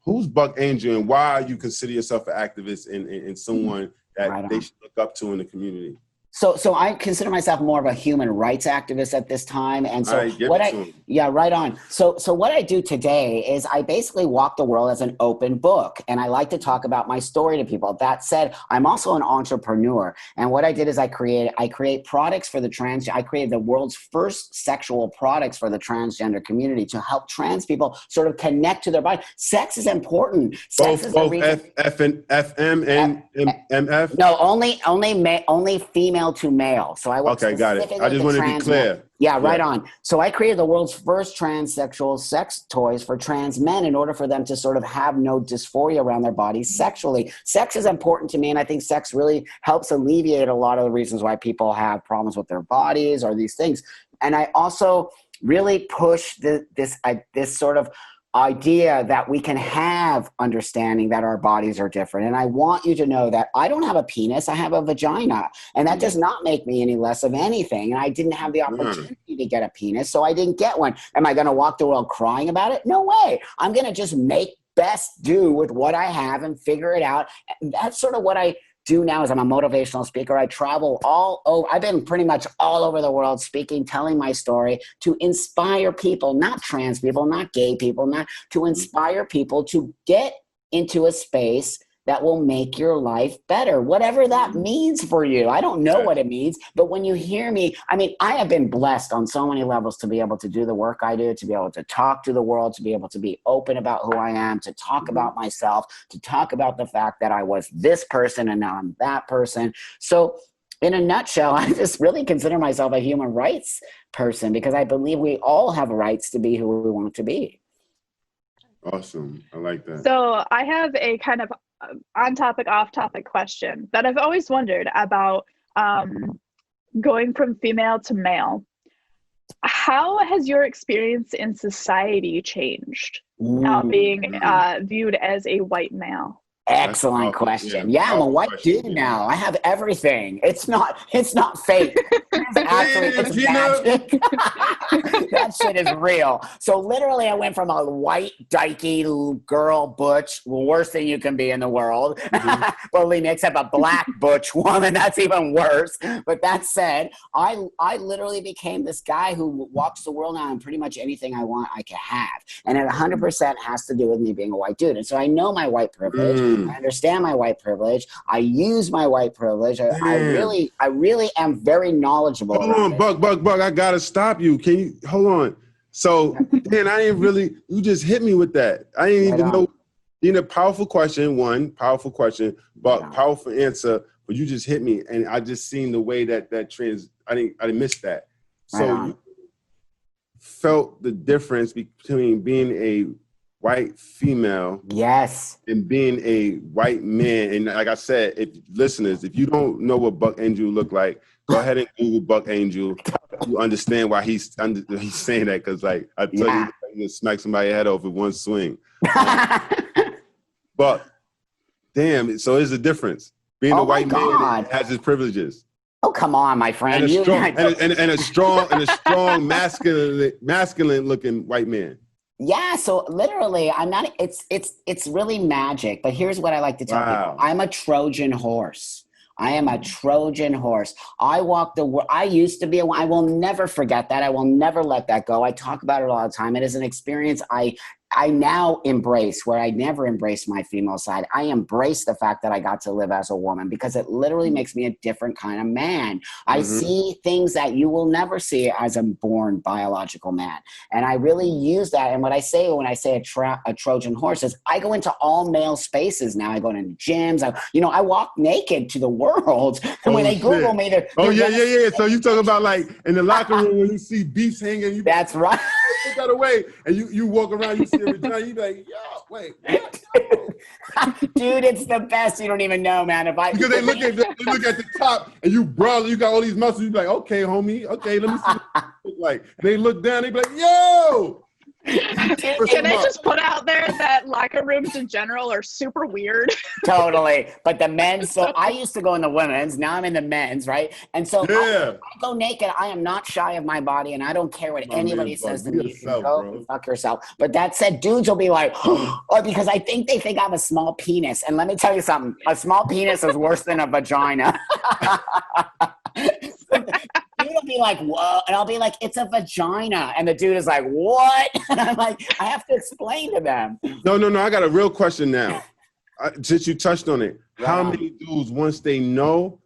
who's Buck Angel and why you consider yourself an activist and someone that they should look up to in the community? So I consider myself more of a human rights activist at this time. And so right on. So what I do today is I basically walk the world as an open book, and I like to talk about my story to people. That said, I'm also an entrepreneur. And what I did is I create products for I created the world's first sexual products for the transgender community to help trans people sort of connect to their body. Sex is important. Sex is both FM and MF? No, only female to male. So I work got it. I just want to be clear. Men. Yeah, right on. So I created the world's first transsexual sex toys for trans men in order for them to sort of have no dysphoria around their bodies sexually. Sex is important to me, and I think sex really helps alleviate a lot of the reasons why people have problems with their bodies or these things. And I also really push this sort of idea that we can have understanding that our bodies are different. And I want you to know that I don't have a penis, I have a vagina. And that does not make me any less of anything. And I didn't have the opportunity to get a penis, so I didn't get one. Am I going to walk the world crying about it? No way. I'm going to just make best do with what I have and figure it out. And that's sort of what I do now. Is I'm a motivational speaker. I travel all over. I've been pretty much all over the world speaking, telling my story to inspire people, not trans people, not gay people, to inspire people to get into a space that will make your life better, whatever that means for you. I don't know what it means, but when you hear me, I mean, I have been blessed on so many levels to be able to do the work I do, to be able to talk to the world, to be able to be open about who I am, to talk about myself, to talk about the fact that I was this person and now I'm that person. So in a nutshell, I just really consider myself a human rights person because I believe we all have rights to be who we want to be. Awesome. I like that. So I have a kind of on topic, off topic question that I've always wondered about going from female to male. How has your experience in society changed now being viewed as a white male? Excellent question. Yeah, I'm a white dude now. I have everything. It's not fake. It's magic. That shit is real. So literally I went from a white, dykey girl, butch, worst thing you can be in the world. Believe me, except a black butch woman. That's even worse. But that said, I literally became this guy who walks the world now, and pretty much anything I want, I can have. And it 100% has to do with me being a white dude. And so I know my white privilege. I understand my white privilege. I use my white privilege. I really am very knowledgeable. Hold on, Buck. I gotta stop you. Can you hold on? So, man, you just hit me with that. I didn't even know. You know, powerful question, but powerful answer. But you just hit me, and I just seen the way that I didn't miss that. So you felt the difference between being a white female, and being a white man. And like I said, if you don't know what Buck Angel look like, go ahead and Google Buck Angel. You understand why he's saying that, because like I tell you, you smack somebody's head off with one swing. But damn, so there's a difference. Being a white man has his privileges. Oh, come on, my friend. And a strong masculine looking white man. Yeah, so literally, it's really magic. But here's what I like to tell people. I'm a Trojan horse. I am a Trojan horse. I walk the world. I used to be I will never forget that. I will never let that go. I talk about it all the time. It is an experience I now embrace, where I never embraced my female side. I embrace the fact that I got to live as a woman, because it literally makes me a different kind of man. I see things that you will never see as a born biological man. And I really use that. And what I say when I say a Trojan horse is I go into all male spaces now. I go into gyms. I walk naked to the world. And when they Google me, they're yeah. So you talk about like in the locker room when you see beefs hanging. That's right. Put that away, and you walk around, you see a vagina, you be like, yo, wait, what? Dude, it's the best. You don't even know, man. Because they look at the top, and you got all these muscles. You be like, okay, homie, okay, let me see what you look like. And they look down, they be like, yo. Can I just put out there that locker rooms in general are super weird? Totally. But the men's, so I used to go in the women's, now I'm in the men's, right? And so I go naked. I am not shy of my body, and I don't care what anybody says to me. Go fuck yourself. But that said, dudes will be like, because they think I have a small penis. And let me tell you something, a small penis is worse than a vagina. Dude will be like, whoa. And I'll be like, it's a vagina. And the dude is like, what? And I'm like, I have to explain to them. No. I got a real question now. Since you touched on it, how Right. many dudes, once they know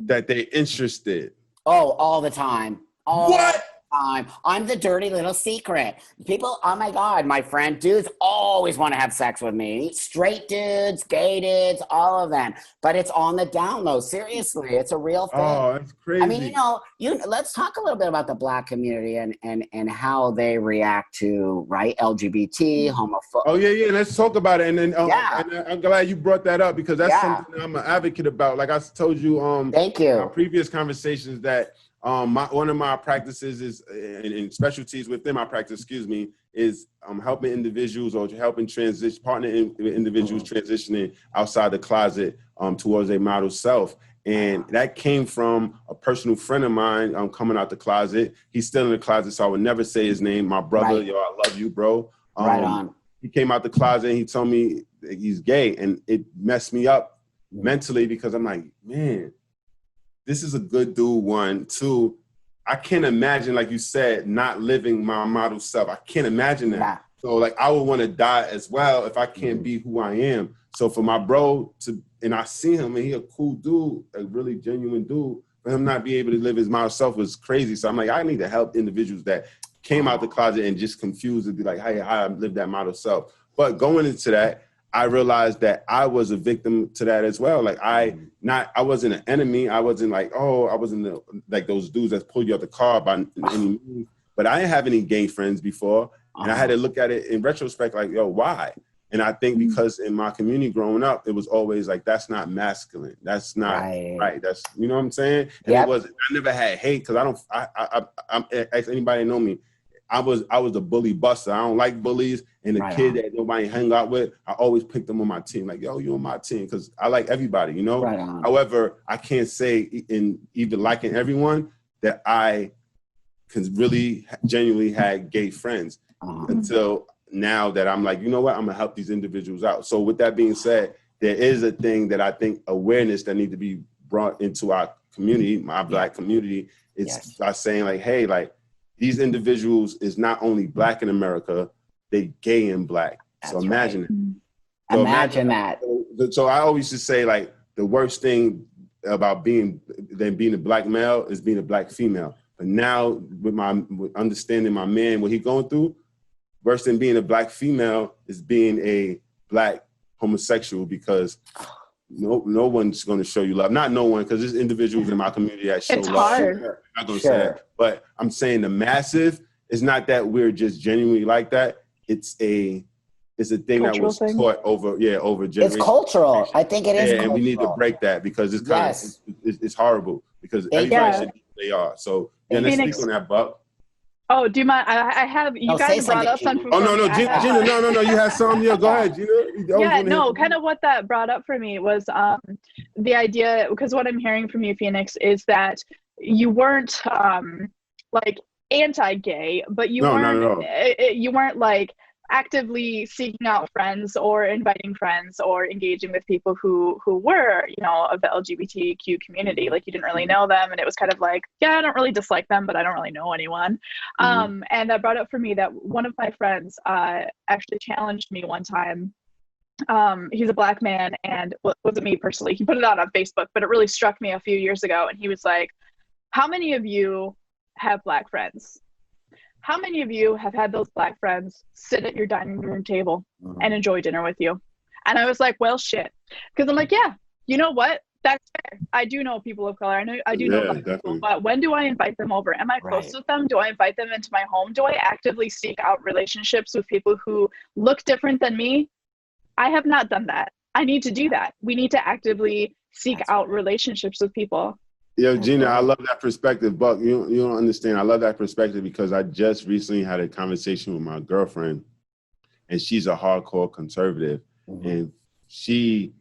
that they're interested? Oh, all the time. All What? the time. I'm the dirty little secret. People, oh my God, my friend, dudes always want to have sex with me. Straight dudes, gay dudes, all of them. But it's on the down low. Seriously, it's a real thing. Oh, that's crazy. I mean, let's talk a little bit about the Black community and how they react to, right, LGBT, homophobia. Oh, yeah. Let's talk about it. And then and I'm glad you brought that up because that's something that I'm an advocate about. Like I told you Thank you. in our previous conversations that one of my practices is in specialties within my practice, is helping individuals or helping partnering with individuals transitioning outside the closet towards a model self. And that came from a personal friend of mine coming out the closet. He's still in the closet, so I would never say his name. My brother, Right. yo, I love you, bro. Right on. He came out the closet and he told me that he's gay, and it messed me up mentally because I'm like, man, this is a good dude. 1, 2, I can't imagine, like you said, not living my model self. I can't imagine that. Yeah. So like I would want to die as well if I can't be who I am. So for my bro and I see him and he a cool dude, a really genuine dude, for him not be able to live his model self was crazy. So I'm like, I need to help individuals that came out the closet and just confused and be like, hey, I live that model self. But going into that, I realized that I was a victim to that as well. Like I wasn't an enemy. I wasn't like, I wasn't like those dudes that pulled you out the car by any means. But I didn't have any gay friends before. And I had to look at it in retrospect, like, yo, why? And I think because in my community growing up, it was always like, that's not masculine. That's not right. That's, you know what I'm saying? And I never had hate because I'm as anybody know me, I was the bully buster. I don't like bullies. And the kid that nobody hung out with, I always picked them on my team. Like, yo, you're on my team because I like everybody, you know? However, I can't say in even liking everyone that I can really genuinely had gay friends until now that I'm like, you know what? I'm going to help these individuals out. So with that being said, there is a thing that I think awareness that needs to be brought into our community, my Black community. It's by saying like, hey, like, these individuals is not only Black in America, they gay and Black. So imagine it. So imagine that. So I always just say like the worst thing about being a Black male is being a Black female. But now with understanding my man, what he going through, worse than being a Black female is being a Black homosexual because no one's going to show you love. Not no one, because there's individuals in my community that show love. It's hard. I'm not going to say that. But I'm saying the massive is not that we're just genuinely like that. It's a thing that was taught over generations. It's cultural. I think it is cultural. And we need to break that because it's kind of it's horrible because everybody should be who they are. So let's speak on that, Buck. Oh, do you mind? I have you guys brought up something. Oh no, Gina, no, you have some. Yeah, go ahead, Gina. Kind of what that brought up for me was the idea, because what I'm hearing from you, Phoenix, is that you weren't like anti-gay, but you weren't like actively seeking out friends or inviting friends or engaging with people who were, of the LGBTQ community. Like you didn't really know them, and it was kind of like, I don't really dislike them, but I don't really know anyone. And that brought up for me that one of my friends actually challenged me one time. He's a Black man, and wasn't me personally. He put it out on Facebook, but it really struck me a few years ago. And he was like, how many of you have Black friends? How many of you have had those Black friends sit at your dining room table and enjoy dinner with you? And I was like, well, shit. Because I'm like, yeah, you know what? That's fair. I do know people of color. I do know Black people. But when do I invite them over? Am I close with them? Do I invite them into my home? Do I actively seek out relationships with people who look different than me? I have not done that. I need to do that. We need to actively seek out relationships with people. Yo, Gina, I love that perspective, Buck. You don't understand. I love that perspective because I just recently had a conversation with my girlfriend, and she's a hardcore conservative, and she,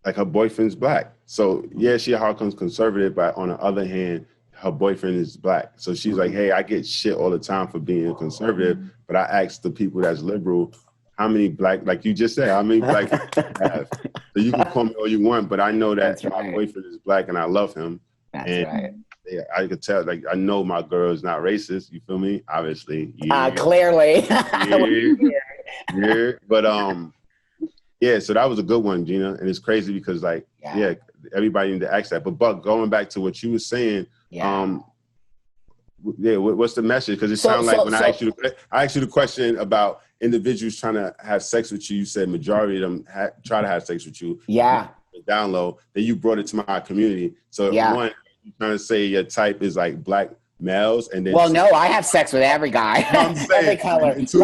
like, her boyfriend's Black. So yeah, she's a hardcore conservative, but on the other hand, her boyfriend is Black. So she's like, hey, I get shit all the time for being a conservative, but I ask the people that's liberal, how many Black, like you just said, how many Black people you have? So you can call me all you want, but I know that my boyfriend is Black and I love him. yeah, I could tell, like, I know my girl is not racist. You feel me? Obviously. Yeah. Clearly. Yeah. But, yeah, so that was a good one, Gina. And it's crazy because, like, yeah, everybody need to ask that. But, Buck, going back to what you were saying, what's the message? Because it sounded like when I asked you the question about individuals trying to have sex with you, you said majority of them try to have sex with you. Yeah. Down low, then you brought it to my community. So one, you're trying to say your type is like black males, and then no, I have sex with every guy, every color. Two,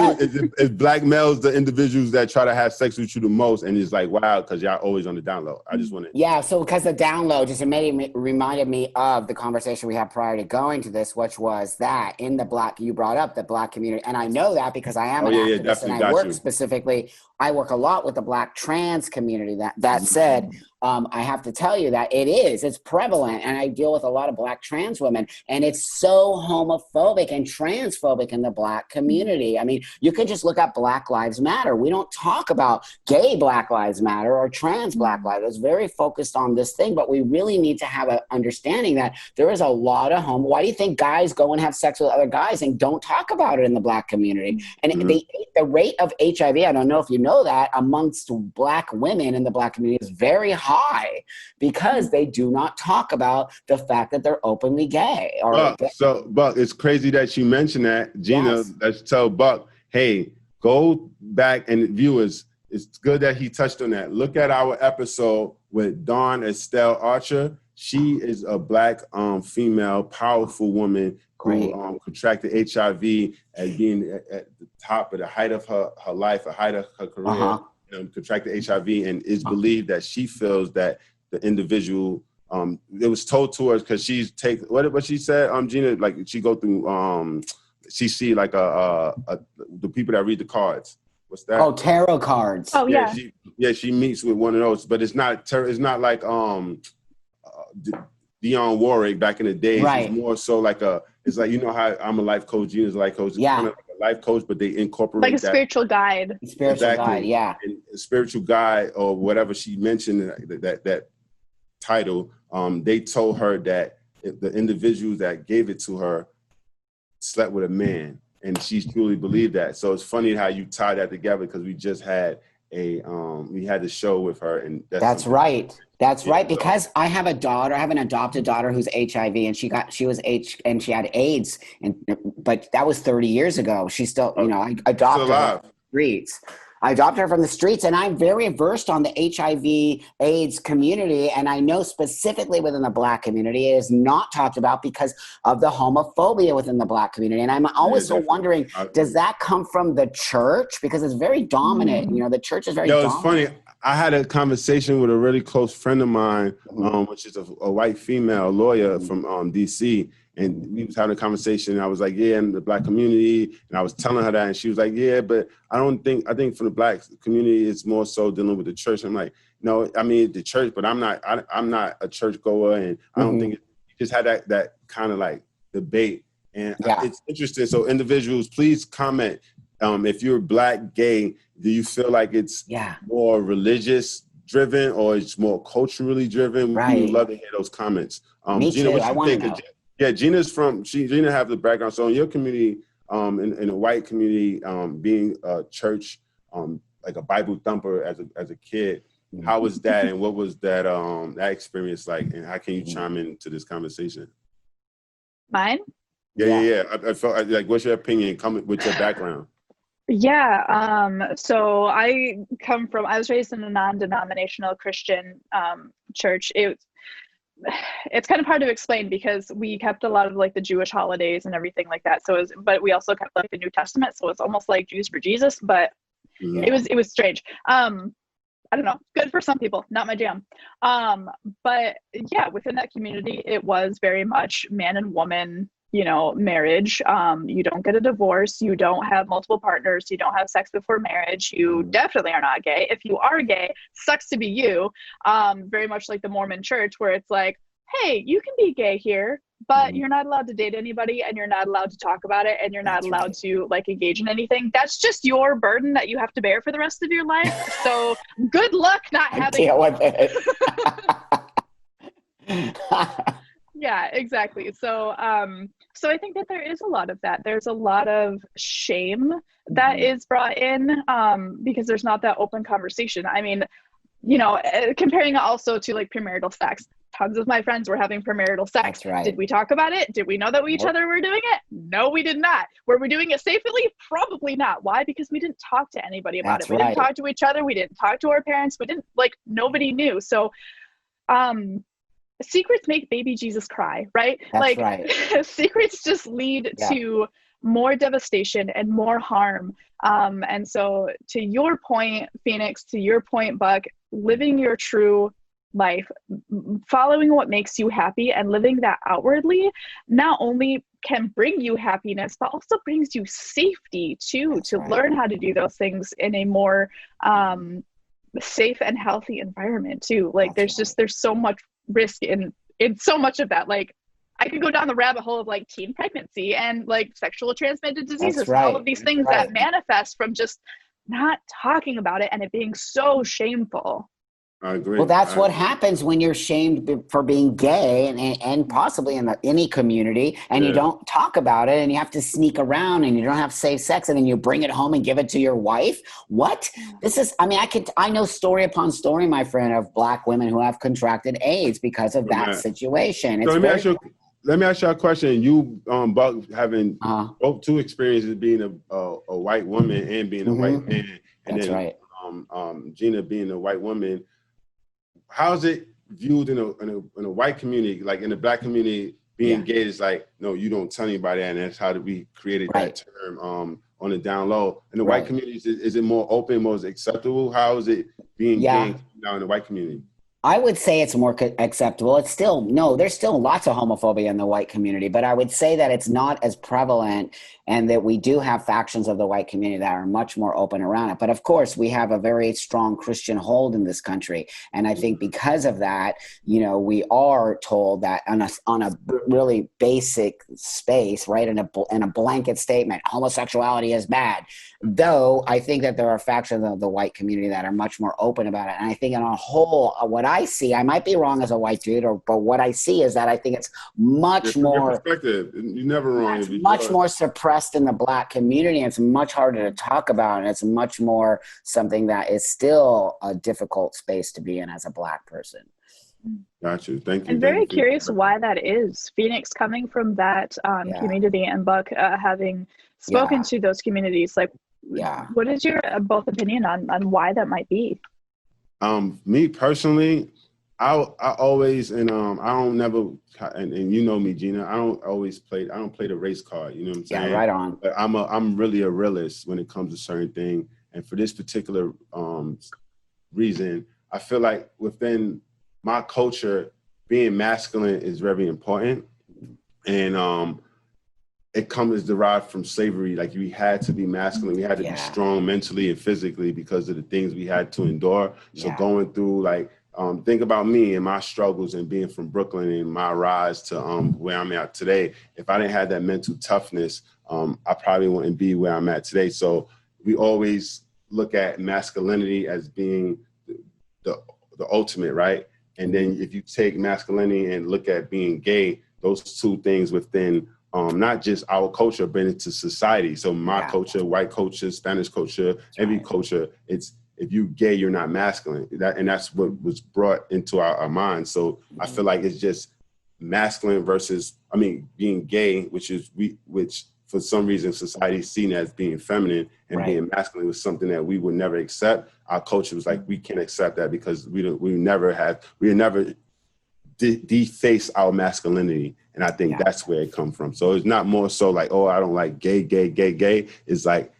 is black males the individuals that try to have sex with you the most, and it's like wow, because y'all always on the down low. I just want to. Yeah, so because the down low just reminded me of the conversation we had prior to going to this, which was that in the black, you brought up the black community, and I know that because I am an activist and I work specifically. I work a lot with the black trans community. That said, I have to tell you that it's prevalent, and I deal with a lot of black trans women, and it's so homophobic and transphobic in the black community. I mean, you can just look at Black Lives Matter. We don't talk about gay Black Lives Matter or trans Black Lives. It's very focused on this thing, but we really need to have an understanding that there is a lot of why do you think guys go and have sex with other guys and don't talk about it in the black community? And the rate of HIV, I don't know if you know that, amongst black women in the black community is very high because they do not talk about the fact that they're openly gay. Buck, it's crazy that you mentioned that, Gina. Yes. Let's tell Buck, hey, go back, and viewers, it's good that he touched on that. Look at our episode with Dawn Estelle Archer. She is a black female, powerful woman who contracted HIV as being at the top of the height of her life, the height of her career, contracted HIV, and it's believed that she feels that the individual, it was told to her because she's what she said, Gina, like she go through, she see like the people that read the cards. What's that? Oh, tarot cards. Oh yeah. She meets with one of those, but it's not like Dionne Warwick back in the days. Right. It's more so like it's like, you know how I'm a life coach, Gina's a life coach. It's kind of like a life coach, but they incorporate like a spiritual guide. Guide, yeah. And a spiritual guide or whatever she mentioned that title. They told her that the individuals that gave it to her slept with a man, and she truly believed that. So it's funny how you tie that together because we just had we had the show with her, and that's right. That's right. Because I have a daughter. I have an adopted daughter who's HIV, and she had AIDS, but that was 30 years ago. She's still, I adopted her from the streets. I adopted her from the streets, and I'm very versed on the HIV AIDS community. And I know specifically within the black community, it is not talked about because of the homophobia within the black community. And I'm always wondering, does that come from the church? Because it's very dominant. The church is very dominant. It's funny. I had a conversation with a really close friend of mine, which is a white female lawyer from DC. And we was having a conversation, and I was like, yeah, in the black community. And I was telling her that, and she was like, yeah, but I think for the black community, it's more so dealing with the church. I'm like, no, I mean, the church, but I'm not a church goer. And I don't think you just had that kind of like debate. And it's interesting. So individuals, please comment. If you're black, gay, do you feel like it's more religious driven or it's more culturally driven? Right. We would love to hear those comments. Me Gina, too. what I you think? Yeah, Gina have the background. So in your community, in a white community, being a church, like a Bible thumper as a kid, how was that, and what was that that experience like, and how can you chime into this conversation? Mine? Yeah. I felt like, what's your opinion? Come with your background. Yeah. So I was raised in a non-denominational Christian church. It's kind of hard to explain because we kept a lot of like the Jewish holidays and everything like that. But we also kept like the New Testament. So it's almost like Jews for Jesus, but it was strange. I don't know, good for some people, not my jam. But yeah, within that community, it was very much man and woman, marriage. You don't get a divorce. You don't have multiple partners. You don't have sex before marriage. You definitely are not gay. If you are gay, sucks to be you. Very much like the Mormon church, where it's like, hey, you can be gay here, but you're not allowed to date anybody, and you're not allowed to talk about it, and you're not allowed to like engage in anything. That's just your burden that you have to bear for the rest of your life. So good luck not having deal with it. Yeah, exactly. So, so I think that there is a lot of that. There's a lot of shame that is brought in, because there's not that open conversation. I mean, you know, comparing it also to like premarital sex. Tons of my friends were having premarital sex. That's right. Did we talk about it? Did we know that each other were doing it? No, we did not. Were we doing it safely? Probably not. Why? Because we didn't talk to anybody about it. We didn't talk to each other. We didn't talk to our parents. We didn't, like, nobody knew. So, secrets make baby Jesus cry, right? That's like right. Secrets just lead to more devastation and more harm. And so to your point, Phoenix, to your point, Buck, living your true life, following what makes you happy and living that outwardly, not only can bring you happiness, but also brings you safety too. That's to learn how to do those things in a more safe and healthy environment too. Like there's so much risk in so much of that. Like I could go down the rabbit hole of like teen pregnancy and like sexual transmitted diseases, and all of these things that manifest from just not talking about it and it being so shameful. I agree. Well, that's what happens when you're shamed for being gay and possibly in any community, and you don't talk about it, and you have to sneak around, and you don't have safe sex, and then you bring it home and give it to your wife. What? This is, I mean, I know story upon story, my friend, of Black women who have contracted AIDS because of that situation. So let me ask you a question. You, Buck, having both two experiences, being a white woman and being a white man, and then Gina being a white woman. How's it viewed in a white community, like in the Black community, being gay is like, no, you don't tell anybody, and that's how we created that term on the down low. In the white community, is it more open, more acceptable? How is it being gay now in the white community? I would say it's more acceptable. It's still, there's still lots of homophobia in the white community, but I would say that it's not as prevalent, and that we do have factions of the white community that are much more open around it. But of course, we have a very strong Christian hold in this country. And I think because of that, we are told that on a really basic space, right, in a blanket statement, homosexuality is bad. Though I think that there are factions of the white community that are much more open about it. And I think on a whole, what I see, I might be wrong as a white dude, but what I see is that I think it's much more perspective. You're never wrong. It's much more suppressed in the Black community. It's much harder to talk about, and it's much more something that is still a difficult space to be in as a Black person. Got you. Thank you. I'm very curious why that is. Phoenix, coming from that community, and Buck having spoken to those communities, like, what is your both opinion on why that might be? Me personally, I always, and I don't never, and you know me, Gina, I don't play the race card, you know what I'm saying? Yeah, right on. But I'm really a realist when it comes to certain things. And for this particular reason, I feel like within my culture, being masculine is very important. And it comes derived from slavery. Like, we had to be masculine. We had to be strong mentally and physically because of the things we had to endure. So going through, like, think about me and my struggles and being from Brooklyn and my rise to where I'm at today. If I didn't have that mental toughness, I probably wouldn't be where I'm at today. So we always look at masculinity as being the ultimate, right? And then if you take masculinity and look at being gay, those two things within not just our culture, but into society. So my culture, white culture, Spanish culture, every culture, it's, if you gay, you're not masculine. And that's what was brought into our minds. So I feel like it's just masculine versus, being gay, which for some reason society is seen as being feminine, and being masculine was something that we would never accept. Our culture was like, we can't accept that because we never deface our masculinity. And I think that's where it comes from. So it's not more so like, oh, I don't like gay. It's like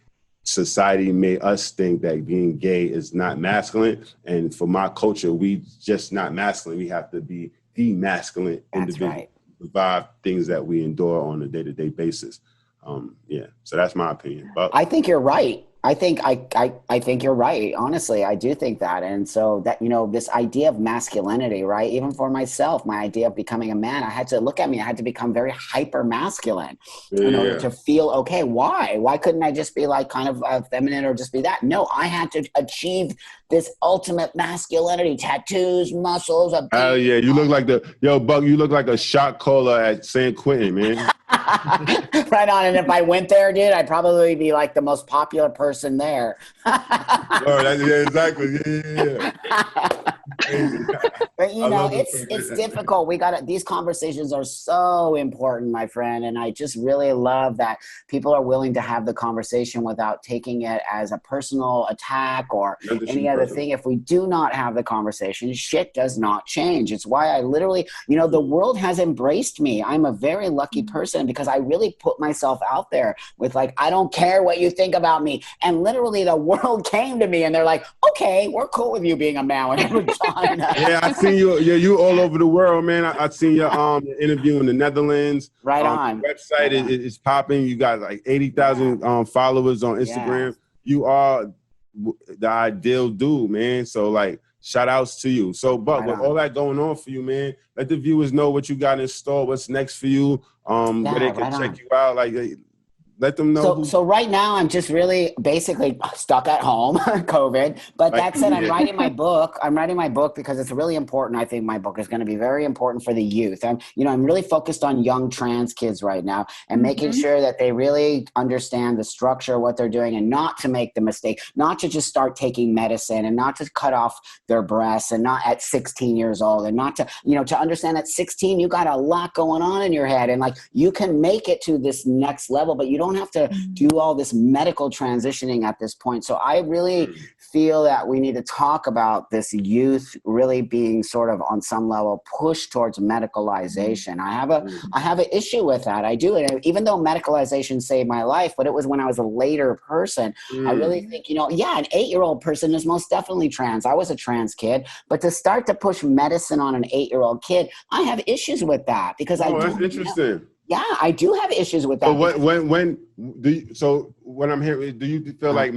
society made us think that being gay is not masculine. And for my culture, we just not masculine. We have to be the masculine individual to survive things that we endure on a day-to-day basis. So that's my opinion. But I think you're right. I think you're right. Honestly, I do think that. And so that, this idea of masculinity, right? Even for myself, my idea of becoming a man, I had to become very hyper masculine in order Yeah. to feel okay. Why? Why couldn't I just be like kind of feminine or just be that? No, I had to achieve this ultimate masculinity, tattoos, muscles, a Hell beard. yeah. You look like Buck, you look like a shot caller at San Quentin, man. Right on. And if I went there, dude, I'd probably be like the most popular person there. Oh, yeah, exactly. Yeah. Crazy. But I love it's it. difficult. These conversations are so important, my friend. And I just really love that people are willing to have the conversation without taking it as a personal attack or any other thing. If we do not have the conversation, shit does not change. It's why I literally, the world has embraced me. I'm a very lucky person because I really put myself out there with like, I don't care what you think about me. And literally the world came to me and they're like, okay, we're cool with you being a man whenever John. Yeah, I seen you. Yeah, you all over the world, man. I seen your interview in the Netherlands. Right on. Website is popping. You got like 80,000 followers on Instagram. Yeah. You are the ideal dude, man. So like, shout outs to you. So, Buck, with all that going on for you, man, let the viewers know what you got in store. What's next for you? Where they can check you out. Like, let them know. So right now I'm just really basically stuck at home, COVID. But that said, I'm writing my book. I'm writing my book because it's really important. I think my book is going to be very important for the youth. I'm really focused on young trans kids right now and making sure that they really understand the structure of what they're doing and not to make the mistake, not to just start taking medicine and not to cut off their breasts and not at 16 years old and not to, to understand at 16, you got a lot going on in your head and like you can make it to this next level, but you don't have to do all this medical transitioning at this point. So I really feel that we need to talk about this youth really being sort of on some level pushed towards medicalization. I have an issue with that. I do. And even though medicalization saved my life, but it was when I was a later person. I really think, an 8-year-old person is most definitely trans. I was a trans kid, but to start to push medicine on an 8-year-old kid, I have issues with that because that's interesting. Yeah, I do have issues with that. So what I'm hearing, do you feel like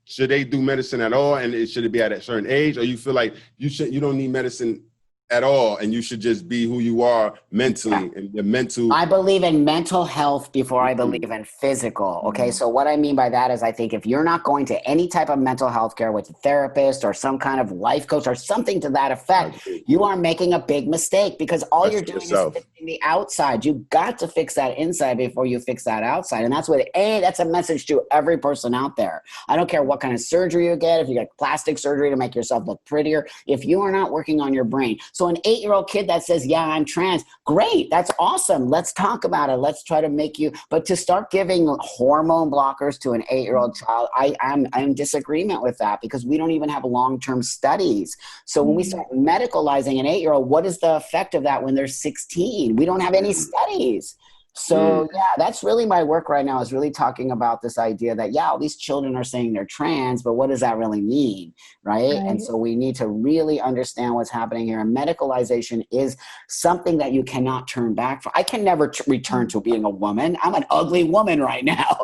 should they do medicine at all, and should it be at a certain age, or you feel like you don't need medicine at all, and you should just be who you are mentally and the mental. I believe in mental health before I believe in physical. Okay. So what I mean by that is I think if you're not going to any type of mental health care with a therapist or some kind of life coach or something to that effect, you are making a big mistake because all you're doing is fixing the outside. You got to fix that inside before you fix that outside. And that's that's a message to every person out there. I don't care what kind of surgery you get, if you get plastic surgery to make yourself look prettier, if you are not working on your brain. So an 8-year-old kid that says, yeah, I'm trans, great. That's awesome. Let's talk about it. Let's try to make you, but to start giving hormone blockers to an 8-year-old child, I'm in disagreement with that because we don't even have long-term studies. So when we start medicalizing an 8-year-old, what is the effect of that when they're 16? We don't have any studies. So yeah, that's really my work right now is really talking about this idea that, all these children are saying they're trans, but what does that really mean? Right. And so we need to really understand what's happening here. And medicalization is something that you cannot turn back from. I can never return to being a woman. I'm an ugly woman right now.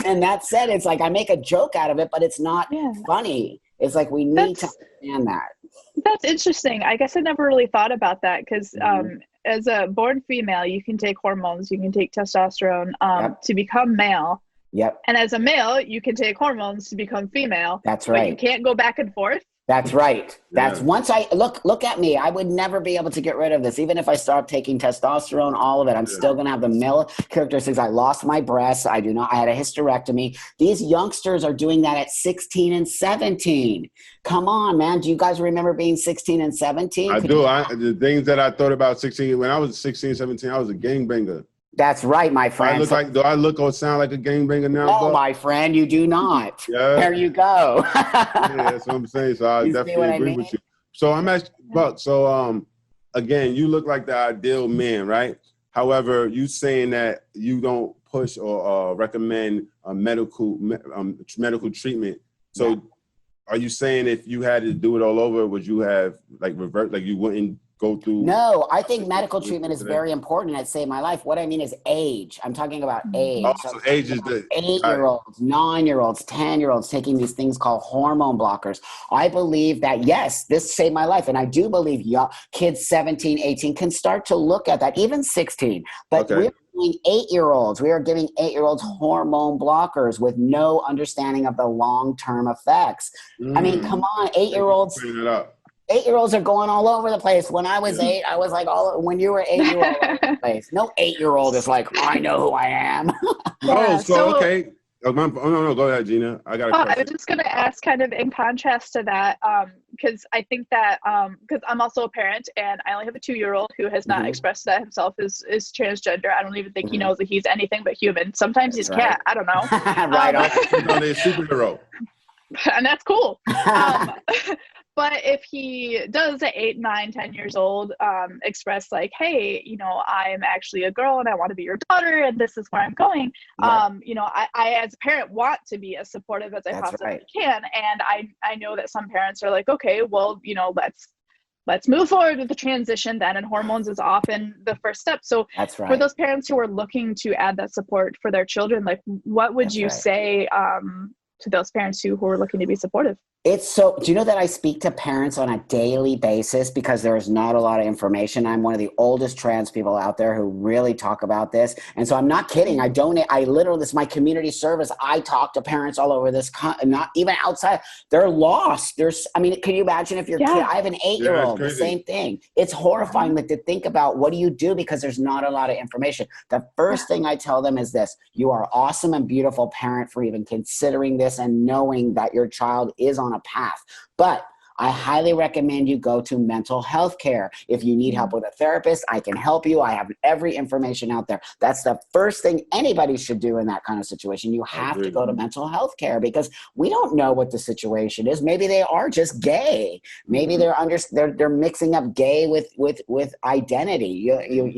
And that said, it's like I make a joke out of it, but it's not funny. It's like we need to understand that. That's interesting. I guess I never really thought about that because as a born female, you can take hormones, you can take testosterone to become male. Yep. And as a male, you can take hormones to become female. That's right. But you can't go back and forth. That's right. That's once I look at me, I would never be able to get rid of this. Even if I start taking testosterone, all of it, I'm still going to have the male characteristics. I lost my breasts. I had a hysterectomy. These youngsters are doing that at 16 and 17. Come on, man. Do you guys remember being 16 and 17? I do. The things that I thought about 16, when I was 16, 17, I was a gangbanger. That's right, my friend. Do I look or sound like a gangbanger now? No, my friend, you do not. There you go. That's what I'm saying. So I definitely agree with you. So I'm asking, Buck. So again, you look like the ideal man, right? However, you saying that you don't push or recommend medical treatment. So are you saying if you had to do it all over, would you have like revert? Like you wouldn't go through? No, I think medical treatment is very important. It saved my life. What I mean is age. I'm talking about age. Oh, So so age is the 8-year-olds, 9-year-olds, 10-year-olds taking these things called hormone blockers. I believe that, yes, this saved my life. And I do believe young kids 17, 18 can start to look at that, even 16. But we're doing 8-year-olds. We are giving 8-year-olds hormone blockers with no understanding of the long-term effects. I mean, come on, 8-year-olds. 8-year-olds are going all over the place. When I was 8, I was like, when you were 8, you were all over the place. No 8-year-old is like, I know who I am. Okay. Oh, no, go ahead, Gina. I got a question. I was just going to ask, kind of in contrast to that, because I think that, because I'm also a parent and I only have a 2-year-old who has not expressed that himself is transgender. I don't even think he knows that he's anything but human. Sometimes he's a cat. I don't know. Right on. He's a superhero. And that's cool. But if he does at 8, 9, 10 years old, express like, hey, I'm actually a girl and I want to be your daughter and this is where I'm going. I as a parent want to be as supportive as I possibly can. And I know that some parents are like, okay, well, let's move forward with the transition then. And hormones is often the first step. So for those parents who are looking to add that support for their children, like what would you say to those parents who are looking to be supportive? Do you know that I speak to parents on a daily basis because there is not a lot of information. I'm one of the oldest trans people out there who really talk about this. And so I'm not kidding. I literally, this is my community service. I talk to parents all over this, not even outside. They're lost. Can you imagine if your kid, I have an 8-year-old, the same thing. It's horrifying to think about what do you do because there's not a lot of information. The first thing I tell them is this: you are awesome and beautiful parent for even considering this and knowing that your child is on a path. But I highly recommend you go to mental health care. If you need help with a therapist, I can help you. I have every information out there. That's the first thing anybody should do in that kind of situation. You have to go to mental health care because we don't know what the situation is. Maybe they are just gay. Maybe they're mixing up gay with identity. You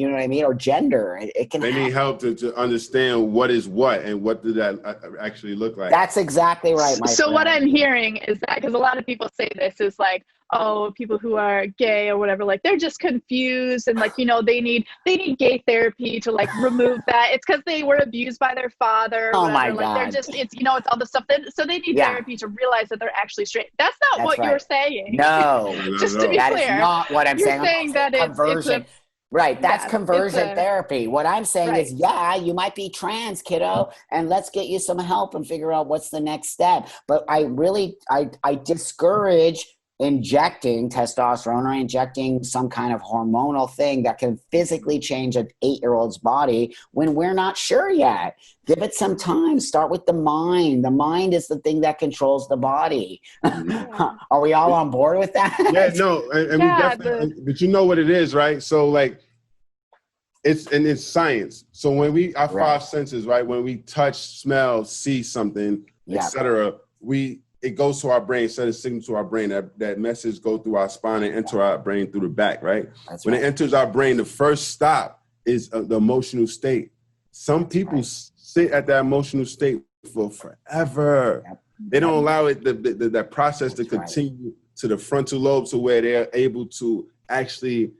know what I mean? Or gender. They need help to understand what is what and what did that actually look like. That's exactly right, my friend. What I'm hearing is that, because a lot of people say this is like, oh, people who are gay or whatever, like they're just confused and like, they need gay therapy to like remove that. It's because they were abused by their father. Oh my God. Like they're just, it's all the stuff so they need therapy to realize that they're actually straight. That's not what you're saying. No, just to be that clear. Is not what I'm saying. You're saying that conversion. Right, that's conversion therapy. What I'm saying is, you might be trans, kiddo, and let's get you some help and figure out what's the next step. But I discourage injecting testosterone or injecting some kind of hormonal thing that can physically change an 8-year-old's body when we're not sure yet. Give it some time. Start with the mind. The mind is the thing that controls the body. Are we all on board with that? Yeah, no. And we definitely, but you know what it is, right? So like, it's science. So when our 5 senses, right? When we touch, smell, see something, etc., it goes to our brain, sends a signal to our brain. That message go through our spine and enter our brain through the back, right? When it enters our brain, the first stop is the emotional state. Some people sit at that emotional state for forever. They don't allow it that process to continue to the frontal lobe to where they're able to actually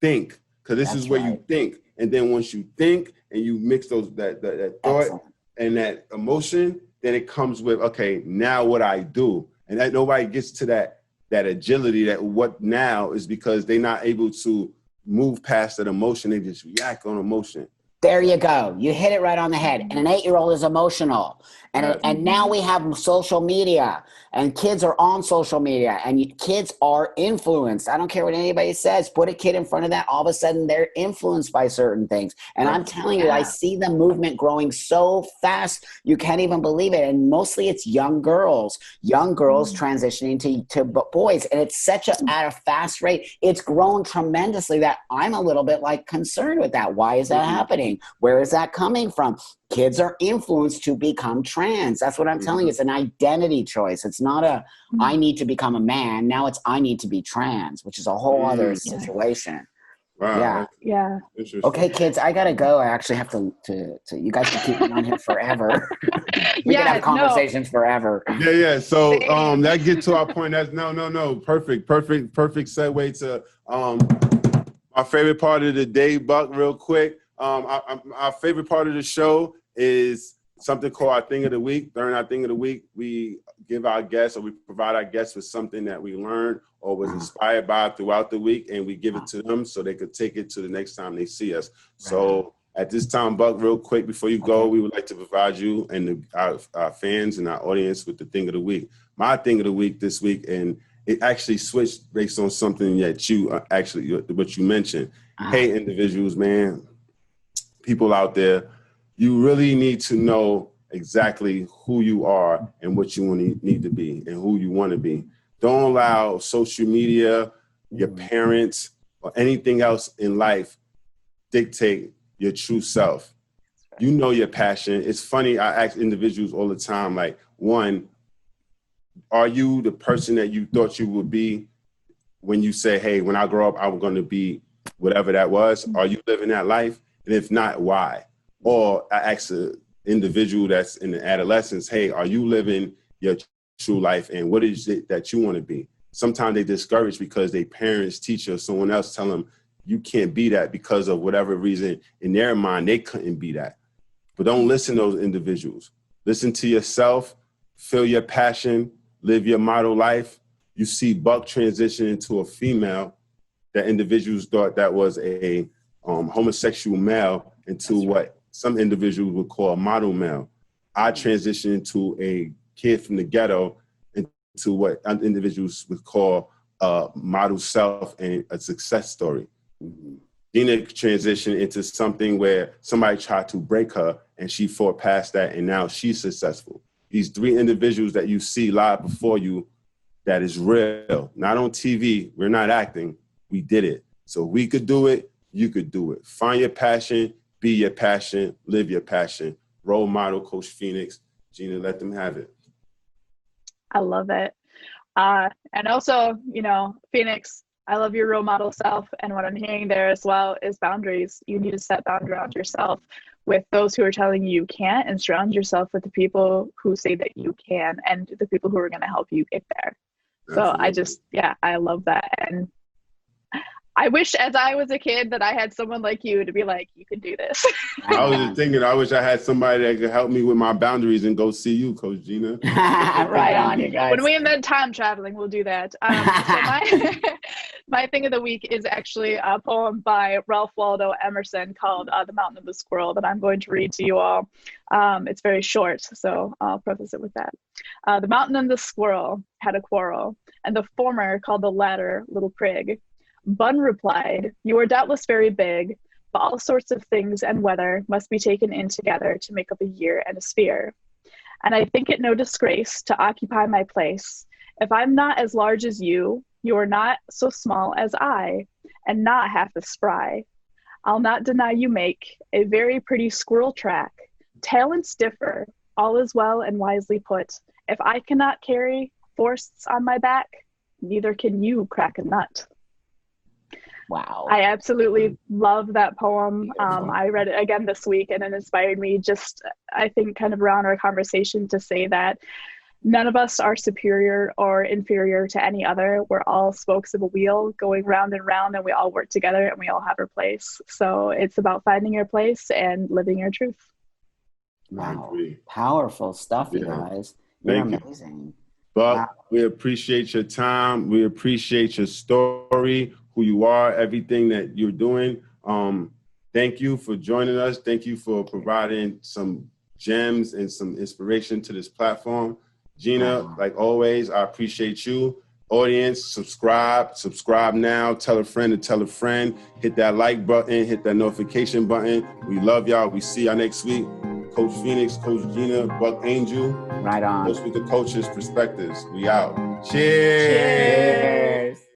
think. Because this is where you think. And then once you think and you mix that thought and that emotion, then it comes with, okay, now what I do. And that nobody gets to that agility, that what now is because they're not able to move past that emotion. They just react on emotion. There you go. You hit it right on the head. And an 8-year-old is emotional. And now we have social media, and kids are on social media, and kids are influenced. I don't care what anybody says. Put a kid in front of that. All of a sudden, they're influenced by certain things. And I'm telling you, I see the movement growing so fast, you can't even believe it. And mostly it's young girls transitioning to boys. And it's at a fast rate. It's grown tremendously that I'm a little bit like concerned with that. Why is that happening? Where is that coming from? Kids are influenced to become trans. That's what I'm telling you. It's an identity choice. It's not I need to become a man. Now it's I need to be trans, which is a whole other situation. Wow. Yeah. Okay, kids, I gotta go. I actually have to you guys can keep me on here forever. We can have conversations forever. Yeah. So that gets to our point. That's no. Perfect segue to Our favorite part of the day, Buck, real quick. Our favorite part of the show is something called our Thing of the Week. During our Thing of the Week, we give our guests, or we provide our guests with something that we learned or was inspired by throughout the week, and we give it to them so they could take it to the next time they see us. So at this time, Buck, real quick, before you go, we would like to provide you and our fans and our audience with the Thing of the Week. My Thing of the Week this week, and it actually switched based on something that you what you mentioned. Hey, individuals, man, people out there, you really need to know exactly who you are and what you need to be and who you want to be. Don't allow social media, your parents, or anything else in life dictate your true self. You know your passion. It's funny, I ask individuals all the time, like, one, are you the person that you thought you would be when you say, hey, when I grow up, I'm going to be whatever that was? Are you living that life? And if not, why? Or I ask an individual that's in the adolescence, hey, are you living your true life? And what is it that you want to be? Sometimes they discouraged because their parents, teacher, someone else tell them, you can't be that because of whatever reason in their mind, they couldn't be that. But don't listen to those individuals. Listen to yourself, feel your passion, live your model life. You see Buck transition into a female that individuals thought that was a homosexual male into what some individuals would call a model male. I transitioned into a kid from the ghetto into what individuals would call a model self and a success story. Gina transitioned into something where somebody tried to break her and she fought past that and now she's successful. These three individuals that you see live before you, that is real, not on TV. We're not acting. We did it. So we could do it. You could do it. Find your passion, be your passion, live your passion. Role model, Coach Phoenix. Gina, let them have it. I love it. And also, you know, Phoenix, I love your role model self. And what I'm hearing there as well is boundaries. You need to set boundaries around yourself with those who are telling you can't, and surround yourself with the people who say that you can and the people who are going to help you get there. Absolutely. So I love that. And I wish as I was a kid that I had someone like you to be like, you can do this. I was just thinking, I wish I had somebody that could help me with my boundaries and go see you, Coach Gina. Right on, you guys. When we invent time traveling, we'll do that. So my thing of the week is actually a poem by Ralph Waldo Emerson called The Mountain and the Squirrel that I'm going to read to you all. It's very short, so I'll preface it with that. The mountain and the squirrel had a quarrel, and the former called the latter Little Prig. Bun replied, "You are doubtless very big, but all sorts of things and weather must be taken in together to make up a year and a sphere. And I think it no disgrace to occupy my place. If I'm not as large as you are not so small as I, and not half as spry. I'll not deny you make a very pretty squirrel track. Talents differ, all is well and wisely put. If I cannot carry forests on my back, neither can you crack a nut." Wow. I absolutely love that poem. I read it again this week and it inspired me just, I think, kind of around our conversation to say that none of us are superior or inferior to any other. We're all spokes of a wheel going round and round, and we all work together and we all have our place. So it's about finding your place and living your truth. Wow. Powerful stuff, you guys. You're amazing. But we appreciate your time. We appreciate your story, who you are, everything that you're doing. Thank you for joining us. Thank you for providing some gems and some inspiration to this platform. Gina, like always, I appreciate you. Audience, subscribe now. Tell a friend to tell a friend. Hit that like button, hit that notification button. We love y'all. We see y'all next week. Coach Phoenix, Coach Gina, Buck Angel. Right on. Coach with the Coaches Perspectives. We out. Cheers. Cheers.